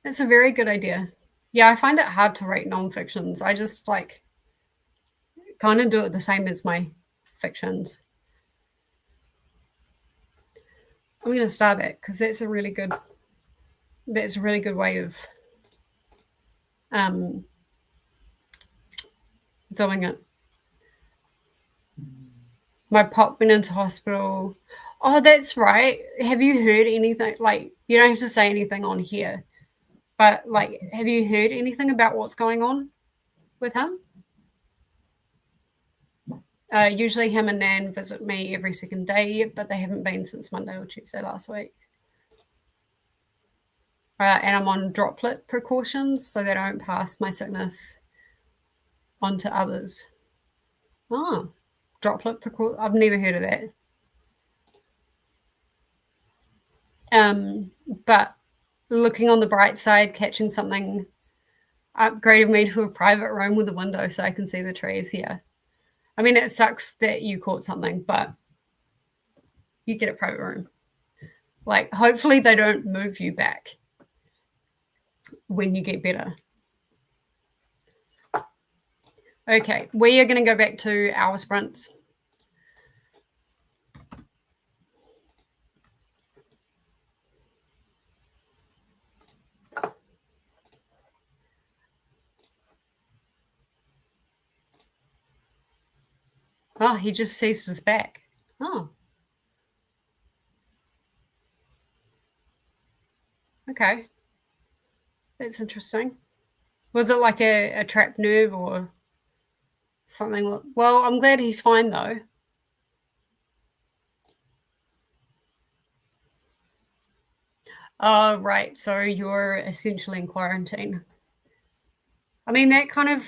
That's a very good idea. Yeah, I find it hard to rate nonfictions. I just like kind of do it the same as my fictions. I'm going to start that because that's a really good way of doing it. My pop went into hospital. Oh, that's right. Have you heard anything? Like, you don't have to say anything on here, but like, have you heard anything about what's going on with him? Usually him and Nan visit me every second day, but they haven't been since Monday or Tuesday last week. And I'm on droplet precautions so they don't pass my sickness on to others. Oh, droplet precautions. I've never heard of that. But looking on the bright side, catching something upgraded me to a private room with a window so I can see the trees. Yeah. I mean, it sucks that you caught something, but you get a private room. Like, hopefully they don't move you back when you get better. Okay, we are going to go back to our sprints. Oh, he just seized his back. Oh. Okay. That's interesting. Was it like a trapped nerve or something? Well, I'm glad he's fine though. Oh, right. So you're essentially in quarantine. I mean, that kind of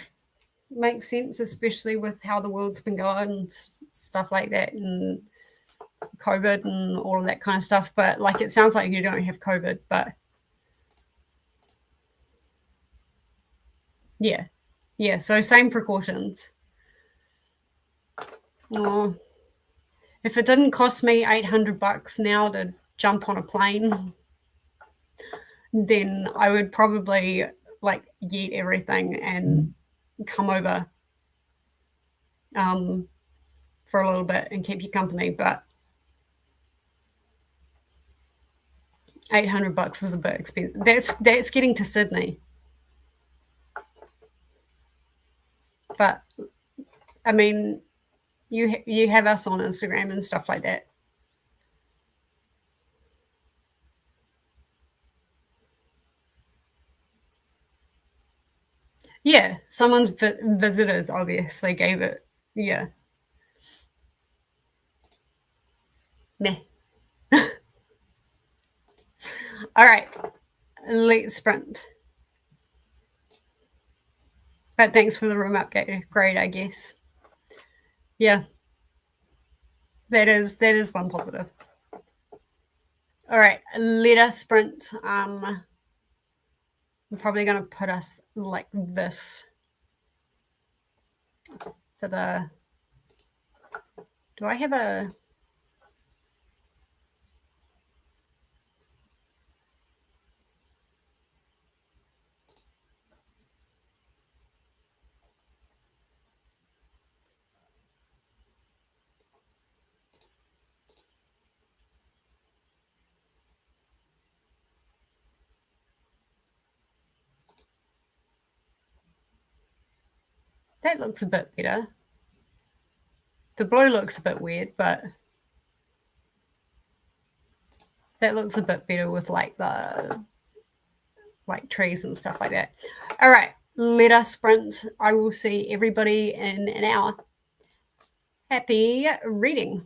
makes sense, especially with how the world's been going and stuff like that, and COVID and all of that kind of stuff. But like, it sounds like you don't have COVID, but yeah. Yeah. So same precautions. Oh, if it didn't cost me $800 now to jump on a plane, then I would probably like eat everything and come over for a little bit and keep you company. But $800 is a bit expensive. That's getting to Sydney. But I mean, you have us on Instagram and stuff like that. Yeah, someone's visitors obviously gave it. Yeah. Meh. All right, let's sprint. But thanks for the room upgrade, I guess. Yeah, that is one positive. All right, let us sprint. I'm probably going to put us like this for the. Do I have a? That looks a bit better. The blue looks a bit weird, but that looks a bit better with like the trees and stuff like that. All right, let us sprint. I will see everybody in an hour. Happy reading.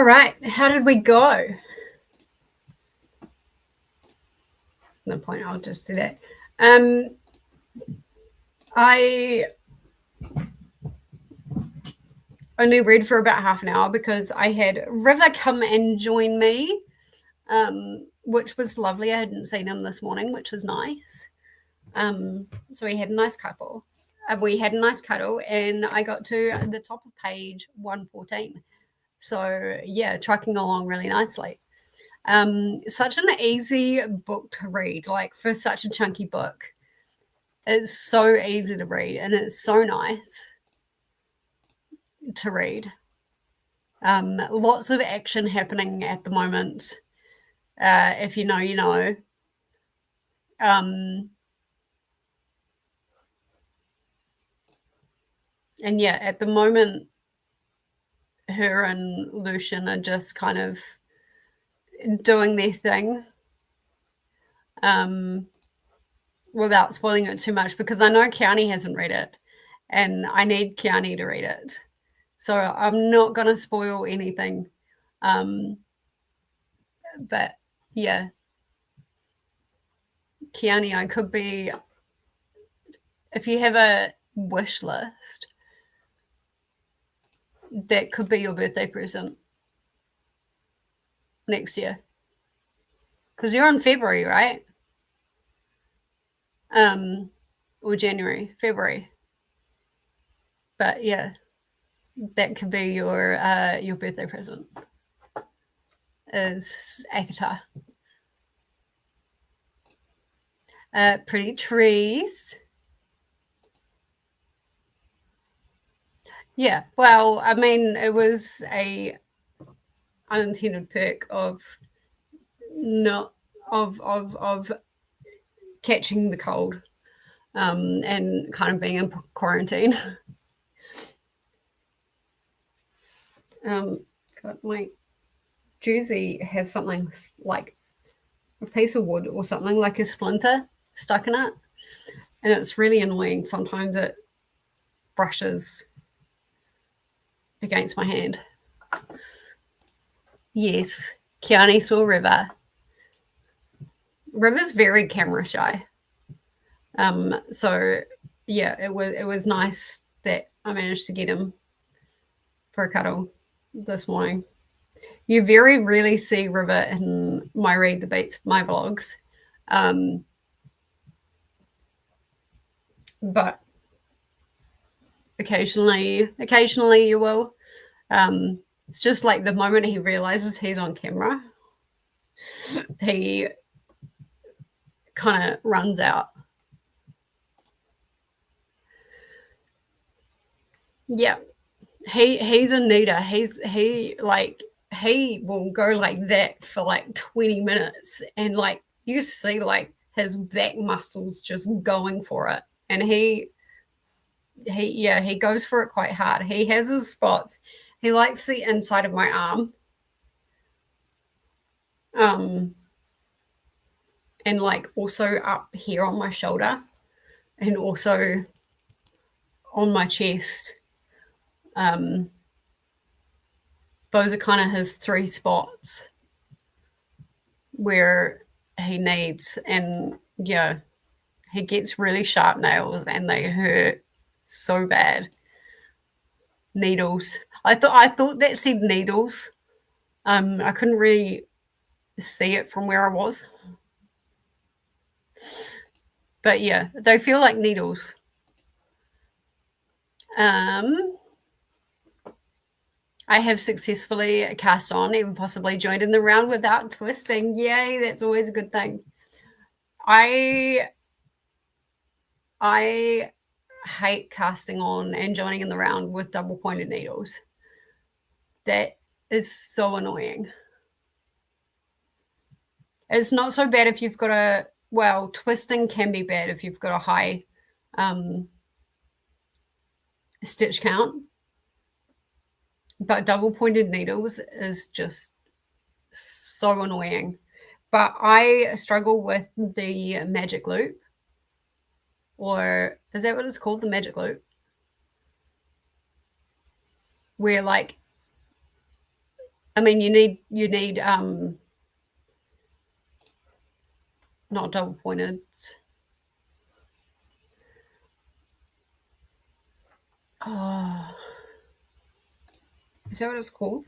right, how did we go? No point, I'll just do that. I only read for about half an hour because I had River come and join me, which was lovely. I hadn't seen him this morning, which was nice. So we had a nice couple. We had a nice cuddle, and I got to the top of page 114. So yeah, trucking along really nicely. Such an easy book to read, like for such a chunky book. It's so easy to read, and it's so nice to read. Lots of action happening at the moment. If you know, you know. And yeah, at the moment, her and Lucian are just kind of doing their thing. Without spoiling it too much, because I know Keani hasn't read it, and I need Keani to read it. So I'm not going to spoil anything. But yeah, Keani, I could be, if you have a wish list, that could be your birthday present next year. Because you're in February, right? Or January, February. But yeah, that could be your birthday present. Is ACOWAR. Pretty trees. Yeah, well, I mean, it was a unintended perk of catching the cold, and kind of being in quarantine. God, my jersey has something like a piece of wood or something like a splinter stuck in it, and it's really annoying. Sometimes it brushes against my hand. Yes, Keani saw River. River's very camera shy. So yeah, it was nice that I managed to get him for a cuddle this morning. You very rarely see River in my Read the Beats, my vlogs. But occasionally you will. It's just like the moment he realizes he's on camera, he kind of runs out. Yeah, he's a neater. He will go like that for like 20 minutes, and like you see like his back muscles just going for it, and he goes for it quite hard. He has his spots. He likes the inside of my arm, and like also up here on my shoulder, and also on my chest. Those are kind of his three spots where he needs, and yeah, he gets really sharp nails and they hurt so bad. Needles. I thought that said needles. I couldn't really see it from where I was. But yeah, they feel like needles. I have successfully cast on, even possibly joined in the round without twisting. Yay, that's always a good thing. I hate casting on and joining in the round with double pointed needles. That is so annoying. It's not so bad if you've got a, well, twisting can be bad if you've got a high stitch count, but double pointed needles is just so annoying. But I struggle with the magic loop, or is that what it's called, the magic loop, where like I mean, you need not double pointed. Oh, is that what it's called?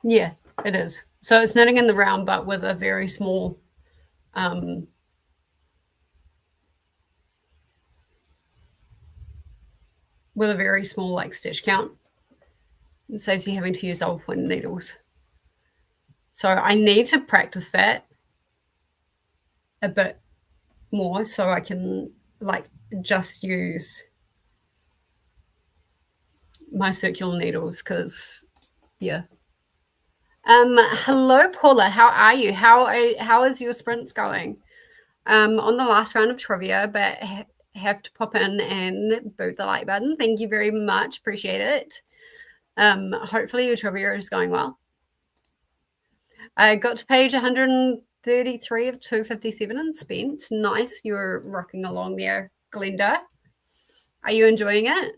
Yeah, it is. So it's knitting in the round, but with a very small like stitch count. It saves you having to use double pointed needles. So I need to practice that a bit more so I can like just use my circular needles because yeah. Hello Paula, how are you? How is your sprints going? On the last round of trivia, but have to pop in and boot the like button. Thank you very much. Appreciate it. Hopefully your trivia is going well. I got to page 133 of 257 and spent. Nice. You're rocking along there, Glenda. Are you enjoying it?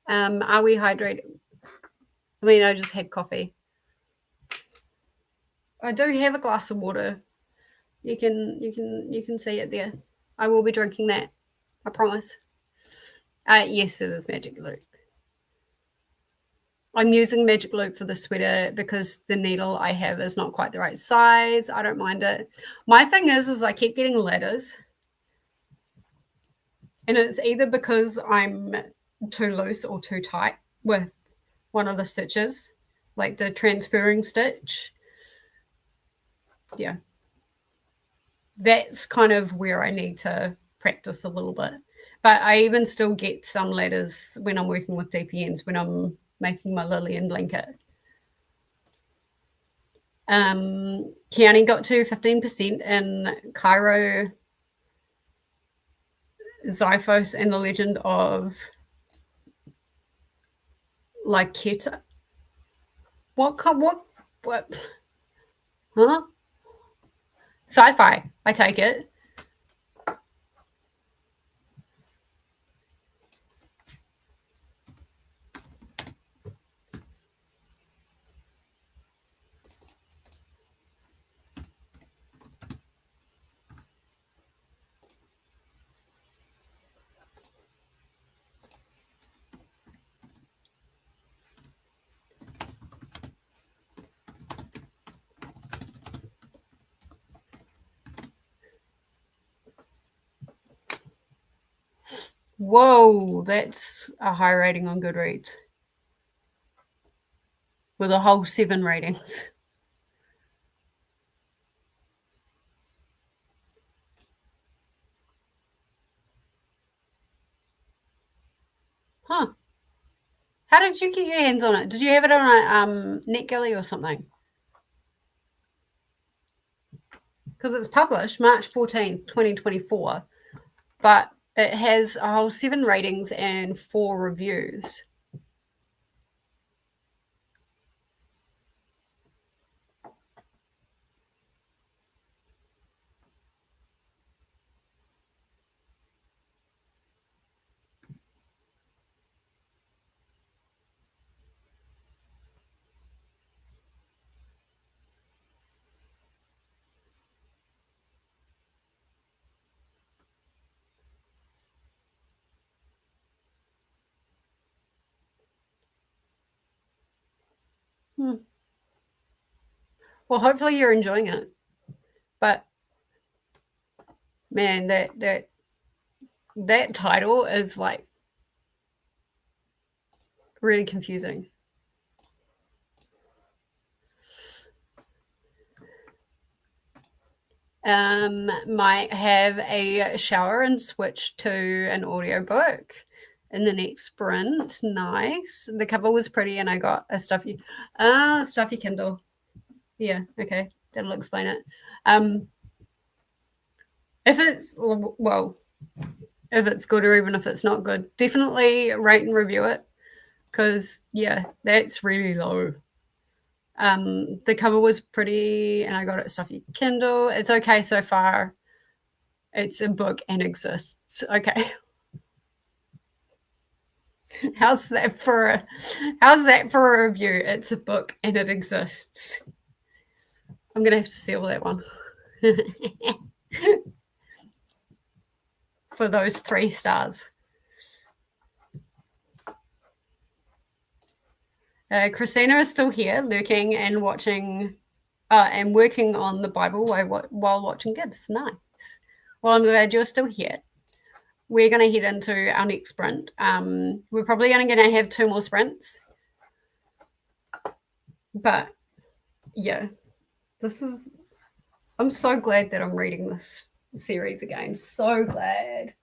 Are we hydrated? I mean, I just had coffee. I do have a glass of water. You can see it there. I will be drinking that. I promise. Yes, it is Magic Loop. I'm using Magic Loop for the sweater because the needle I have is not quite the right size. I don't mind it. My thing is I keep getting ladders. And it's either because I'm too loose or too tight with one of the stitches, like the transferring stitch. Yeah. That's kind of where I need to practice a little bit. But I even still get some ladders when I'm working with DPNs, when I'm making my Lillian blanket. Kiani got to 15% in Cairo, Xiphos, and the Legend of Lyceta. What? Huh? Sci-fi, I take it. Whoa, that's a high rating on Goodreads. With a whole 7 ratings. Huh. How did you get your hands on it? Did you have it on a NetGalley or something? Because it's published March 14, 2024, but it has a whole 7 ratings and 4 reviews. Well, hopefully you're enjoying it. But man, that title is like really confusing. Might have a shower and switch to an audiobook in the next sprint. Nice. The cover was pretty and I got a stuffy Kindle. Yeah, okay. That'll explain it. If it's good or even if it's not good, definitely rate and review it because yeah, that's really low. The cover was pretty and I got it stuffy Kindle. It's okay so far. It's a book and exists. Okay. How's that for a review? It's a book and it exists. I'm gonna have to steal that one. For those 3 stars. Christina is still here, lurking and watching and working on the Bible while watching Gibbs. Nice. Well, I'm glad you're still here. We're going to head into our next sprint. We're probably only going to have 2 more sprints. But yeah, I'm so glad that I'm reading this series again. So glad.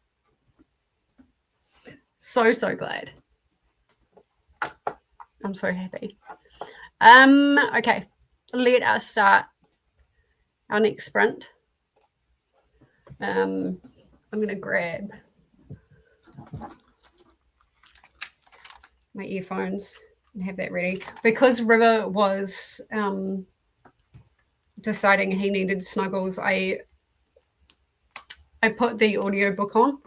So glad. I'm so happy. Okay, let us start our next sprint. I'm going to grab my earphones and have that ready. Because River was deciding he needed snuggles, I put the audiobook on,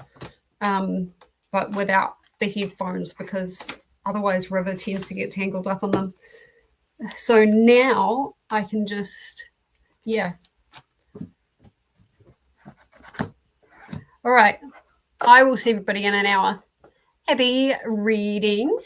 but without the headphones, because otherwise River tends to get tangled up on them. So now I can just, yeah. All right. I will see everybody in an hour. Happy reading.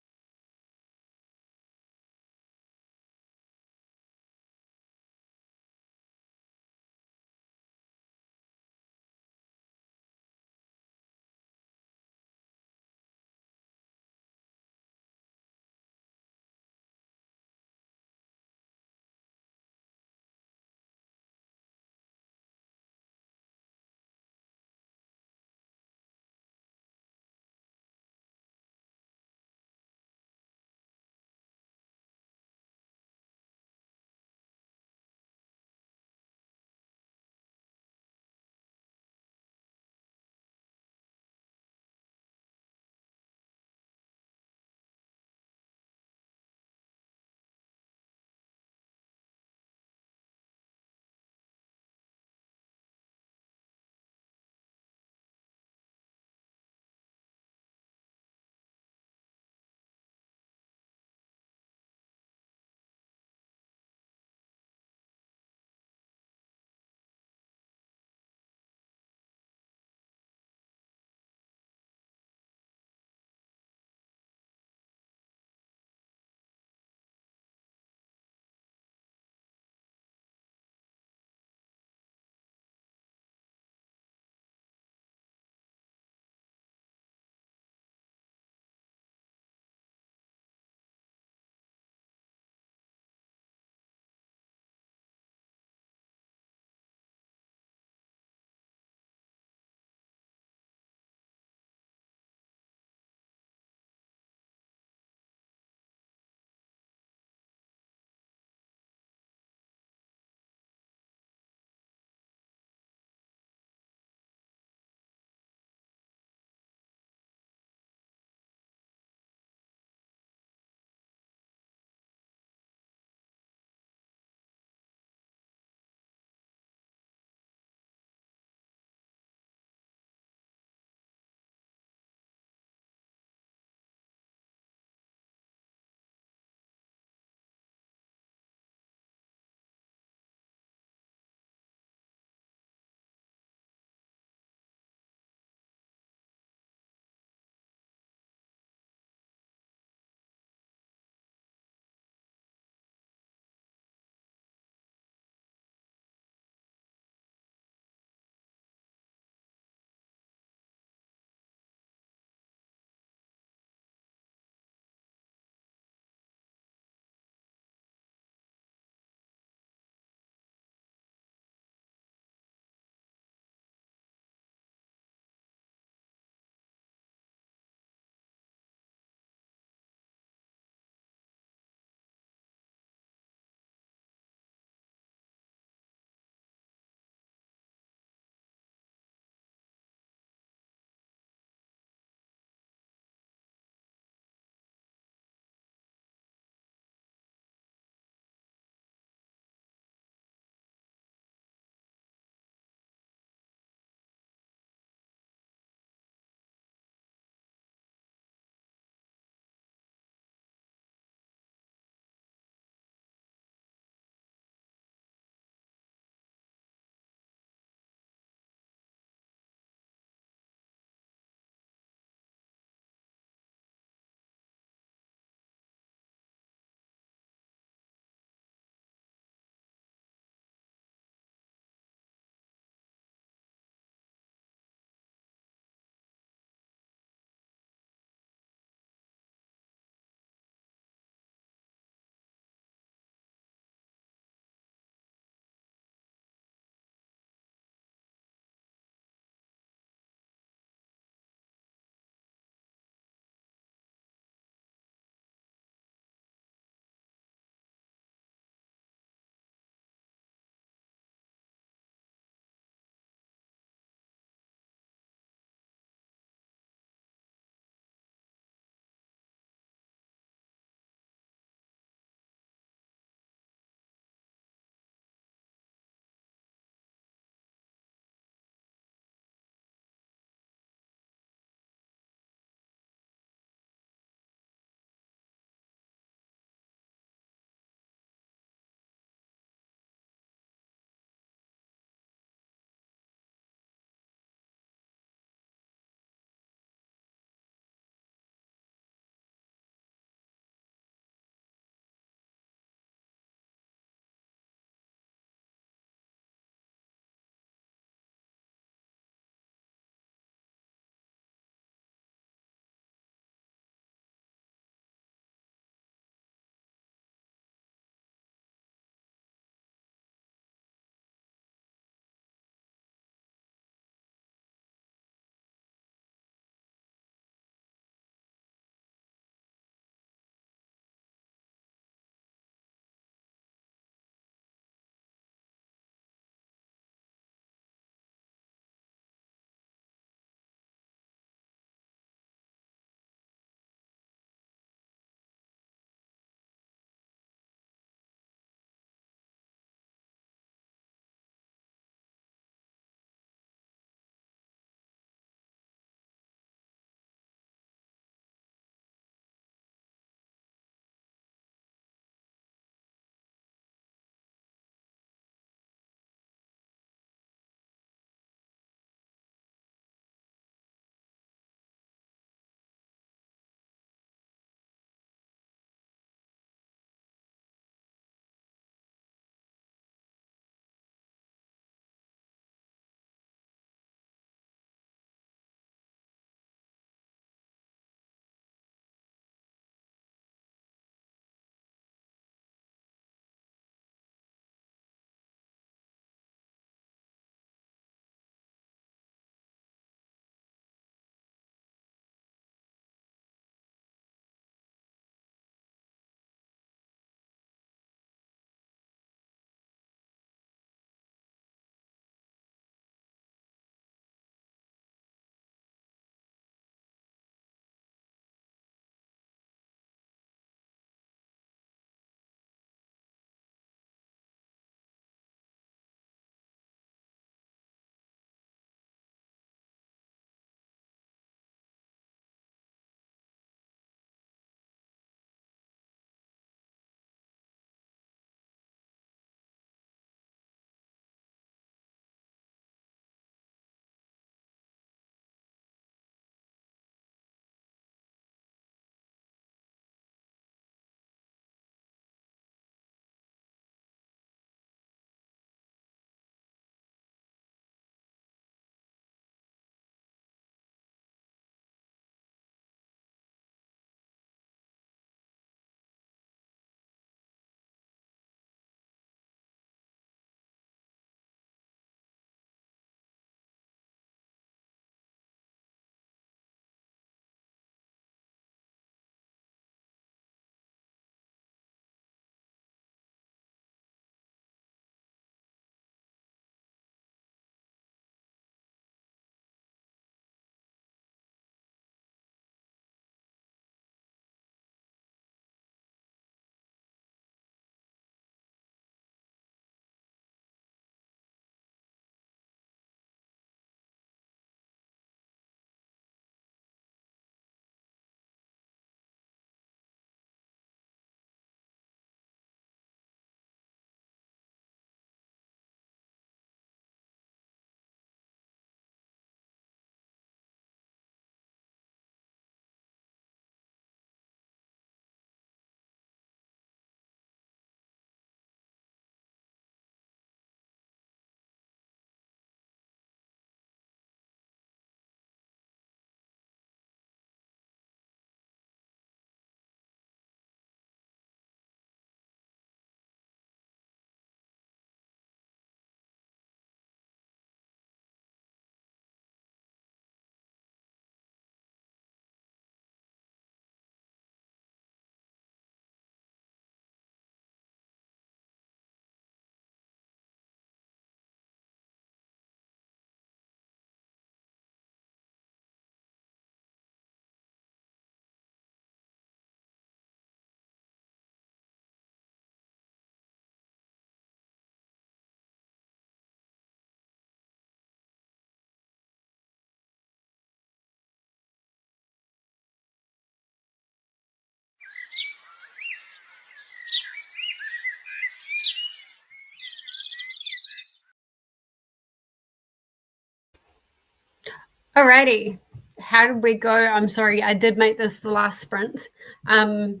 Alrighty. How did we go? I'm sorry, I did make this the last sprint. I'm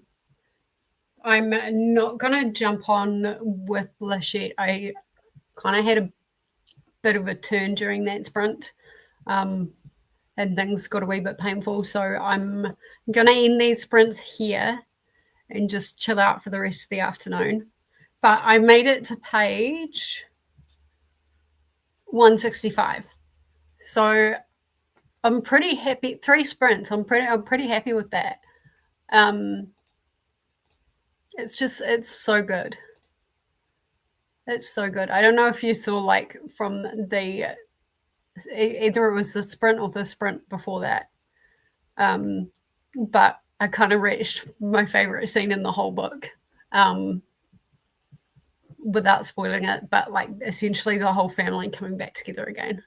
not gonna jump on with Lachette. I kind of had a bit of a turn during that sprint, and things got a wee bit painful. So I'm gonna end these sprints here and just chill out for the rest of the afternoon. But I made it to page 165. So I'm pretty happy. 3 sprints. I'm pretty happy with that. It's so good. It's so good. I don't know if you saw, like, from the either it was the sprint or the sprint before that. But I kind of reached my favorite scene in the whole book. Without spoiling it, but like essentially the whole family coming back together again.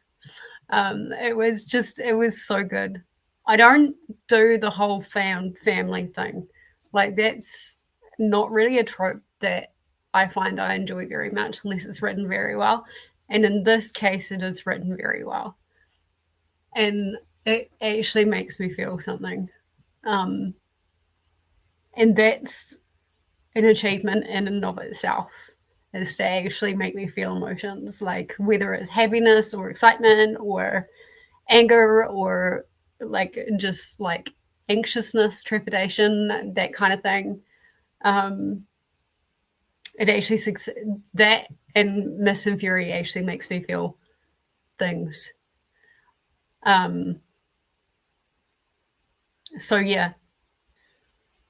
It was so good. I don't do the whole family thing. Like, that's not really a trope that I find I enjoy very much unless it's written very well. And in this case, it is written very well. And it actually makes me feel something. And that's an achievement in and of itself, is to actually make me feel emotions, like whether it's happiness or excitement or anger or like just like anxiousness, trepidation, that kind of thing. It actually that and Miss and Fury actually makes me feel things. So yeah,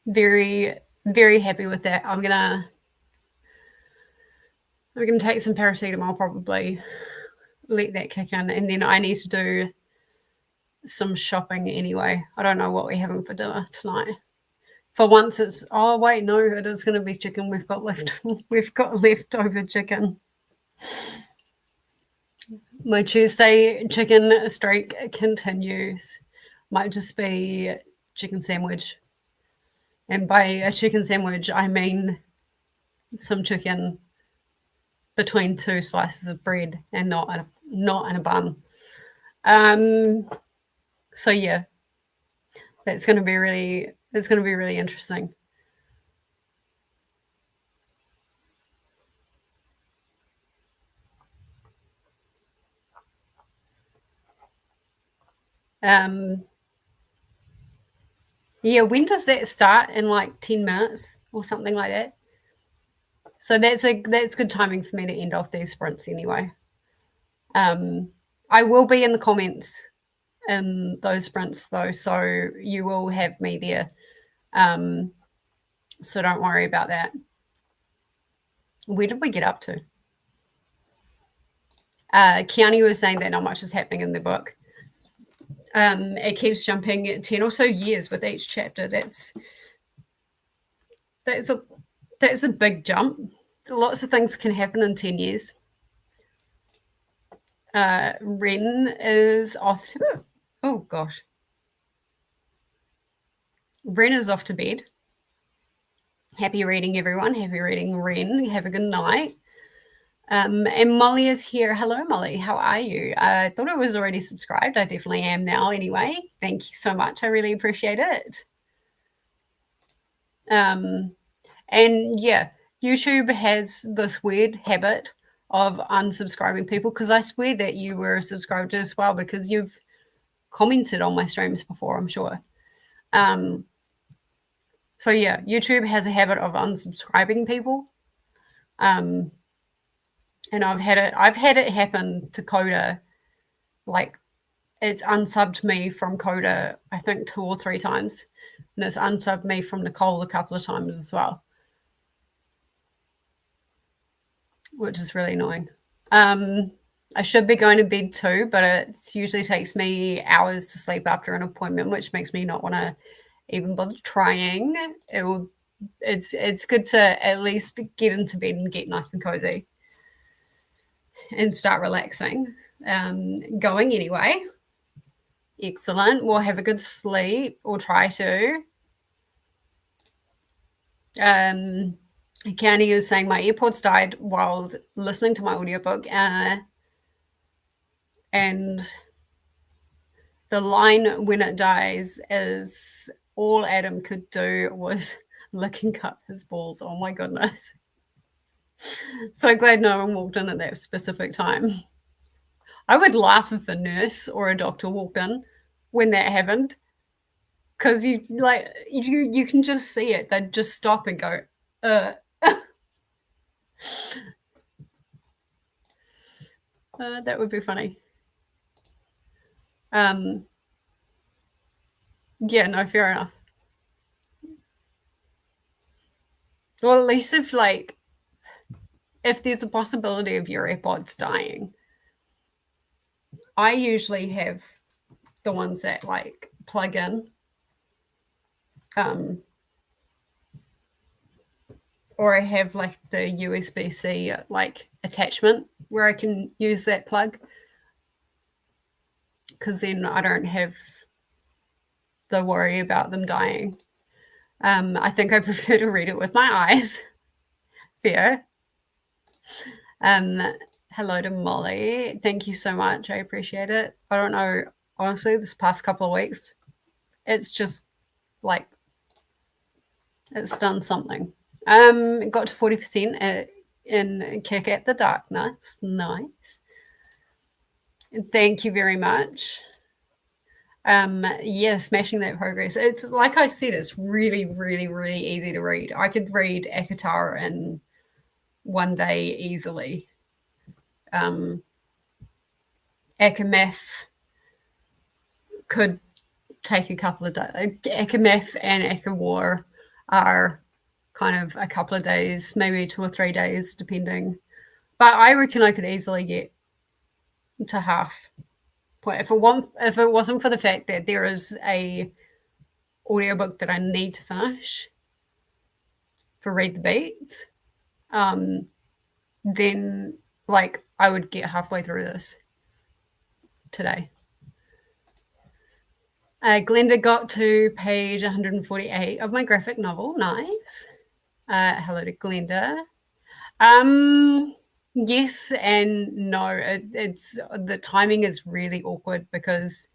very very happy with that. I'm gonna take some paracetamol, probably let that kick in, and then I need to do some shopping anyway. I don't know what we're having for dinner tonight. For once, it's wait, no, it is going to be chicken. We've got leftover chicken. My Tuesday chicken streak continues. Might just be chicken sandwich, and by a chicken sandwich I mean some chicken between 2 slices of bread, and not in a bun. So yeah, it's going to be really interesting. Yeah, when does that start? In like 10 minutes or something like that. So that's good timing for me to end off these sprints anyway. I will be in the comments in those sprints though, so you will have me there. So don't worry about that. Where did we get up to? Keanu was saying that not much is happening in the book. It keeps jumping 10 or so years with each chapter. That's a big jump. Lots of things can happen in 10 years. Ren is off to oh gosh. Ren is off to bed. Happy reading, everyone. Happy reading, Ren. Have a good night. And Molly is here. Hello, Molly. How are you? I thought I was already subscribed. I definitely am now anyway. Thank you so much. I really appreciate it. And yeah, YouTube has this weird habit of unsubscribing people, because I swear that you were subscribed as well, because you've commented on my streams before, I'm sure. So yeah, YouTube has a habit of unsubscribing people. And I've had it happen to Coda. Like, it's unsubbed me from Coda, I think 2 or 3 times, and it's unsubbed me from Nicole a couple of times as well, which is really annoying. I should be going to bed too, but it usually takes me hours to sleep after an appointment, which makes me not want to even bother trying. It's good to at least get into bed and get nice and cozy and start relaxing. Going anyway. Excellent. We'll have a good sleep, or try to. Candy is saying my AirPods died while listening to my audiobook, and The line when it dies is all Adam could do was licking up his balls. Oh my goodness. So glad no one walked in at that specific time. I would laugh if a nurse or a doctor walked in when that happened. Because you can just see it. They'd just stop and go, that would be funny. Yeah, no, fair enough. Well, at least if there's a possibility of your AirPods dying, I usually have the ones that plug in, or I have the USB-C attachment where I can use that plug, because then I don't have the worry about them dying. I think I prefer to read it with my eyes. Fair. Hello to Molly. Thank you so much. I appreciate it. I don't know, honestly, this past couple of weeks, it's just it's done something. Got to 40% in Kick at the Darkness. Nice. Thank you very much. Yeah, smashing that progress. It's like I said, it's really, really, really easy to read. I could read ACOWAR in one day easily. ACOMAF could take a couple of days. ACOMAF and ACOWAR are kind of a couple of days, maybe 2 or 3 days, depending. But I reckon I could easily get to half. If it wasn't for the fact that there is a audiobook that I need to finish for Read the Beats, then I would get halfway through this today. Glenda got to page 148 of my graphic novel. Nice. Hello to Glenda. Yes and no. It's the timing is really awkward because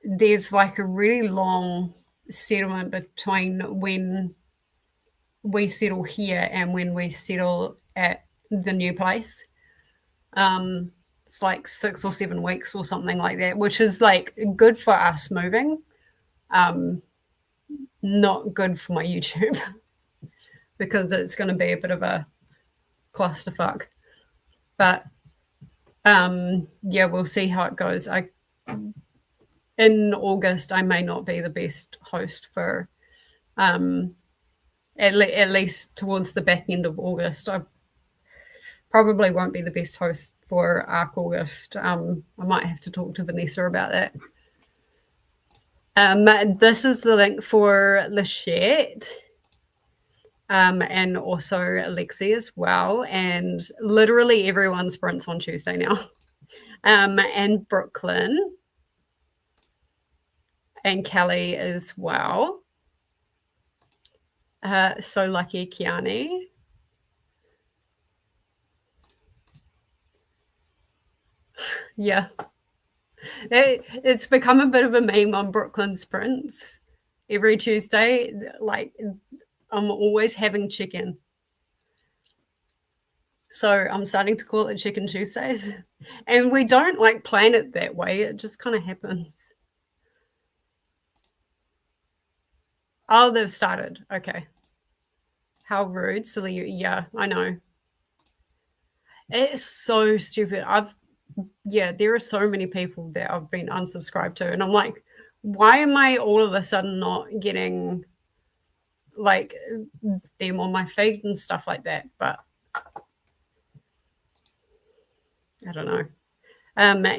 there's a really long settlement between when we settle here and when we settle at the new place. It's 6 or 7 weeks or something like that, which is good for us moving. Not good for my YouTube because it's going to be a bit of a clusterfuck. But yeah, we'll see how it goes. In August, I may not be the best host for at least towards the back end of August. I probably won't be the best host for August. I might have to talk to Vanessa about that. This is the link for Lachette, and also Alexi as well. And literally everyone sprints on Tuesday now. And Brooklyn and Kelly as well. So lucky, Kiani. Yeah. It's become a bit of a meme on Brooklyn sprints. Every Tuesday, I'm always having chicken. So I'm starting to call it Chicken Tuesdays. And we don't plan it that way. It just kind of happens. Oh, they've started. Okay. How rude. Silly. Yeah, I know. It's so stupid. There are so many people that I've been unsubscribed to. And I'm like, why am I all of a sudden not getting them on my feed and stuff like that? But I don't know.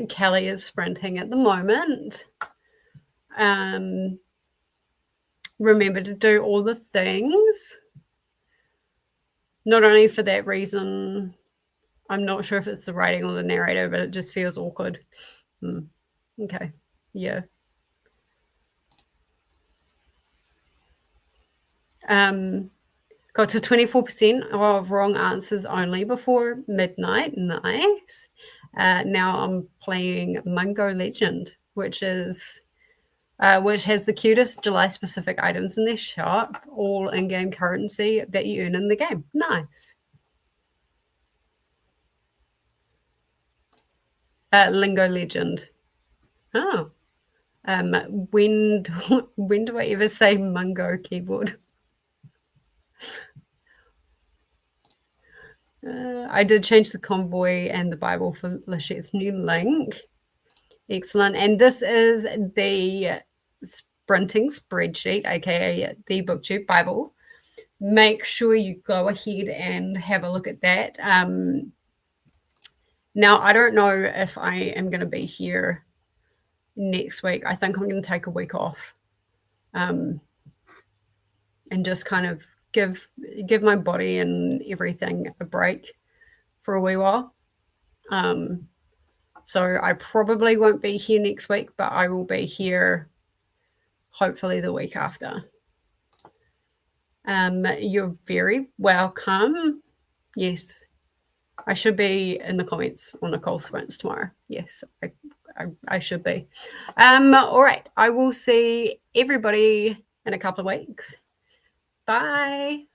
Kelly is sprinting at the moment. Remember to do all the things. Not only for that reason, I'm not sure if it's the writing or the narrator, but it just feels awkward. Okay. Yeah. Got to 24% of wrong answers only before midnight. Nice. Now I'm playing Mungo Legend, which has the cutest July-specific items in their shop, all in-game currency that you earn in the game. Nice. Lingo Legend. Oh. When do I ever say Mungo keyboard? I did change the convoy and the Bible for Lachette's new link. Excellent. And this is the sprinting spreadsheet, aka the BookTube Bible. Make sure you go ahead and have a look at that. Now, I don't know if I am going to be here next week. I think I'm going to take a week off, and just kind of give my body and everything a break for a wee while. So I probably won't be here next week, but I will be here hopefully the week after. You're very welcome. Yes, I should be in the comments on Nicole Sprints tomorrow. Yes, I should be. All right, I will see everybody in a couple of weeks. Bye.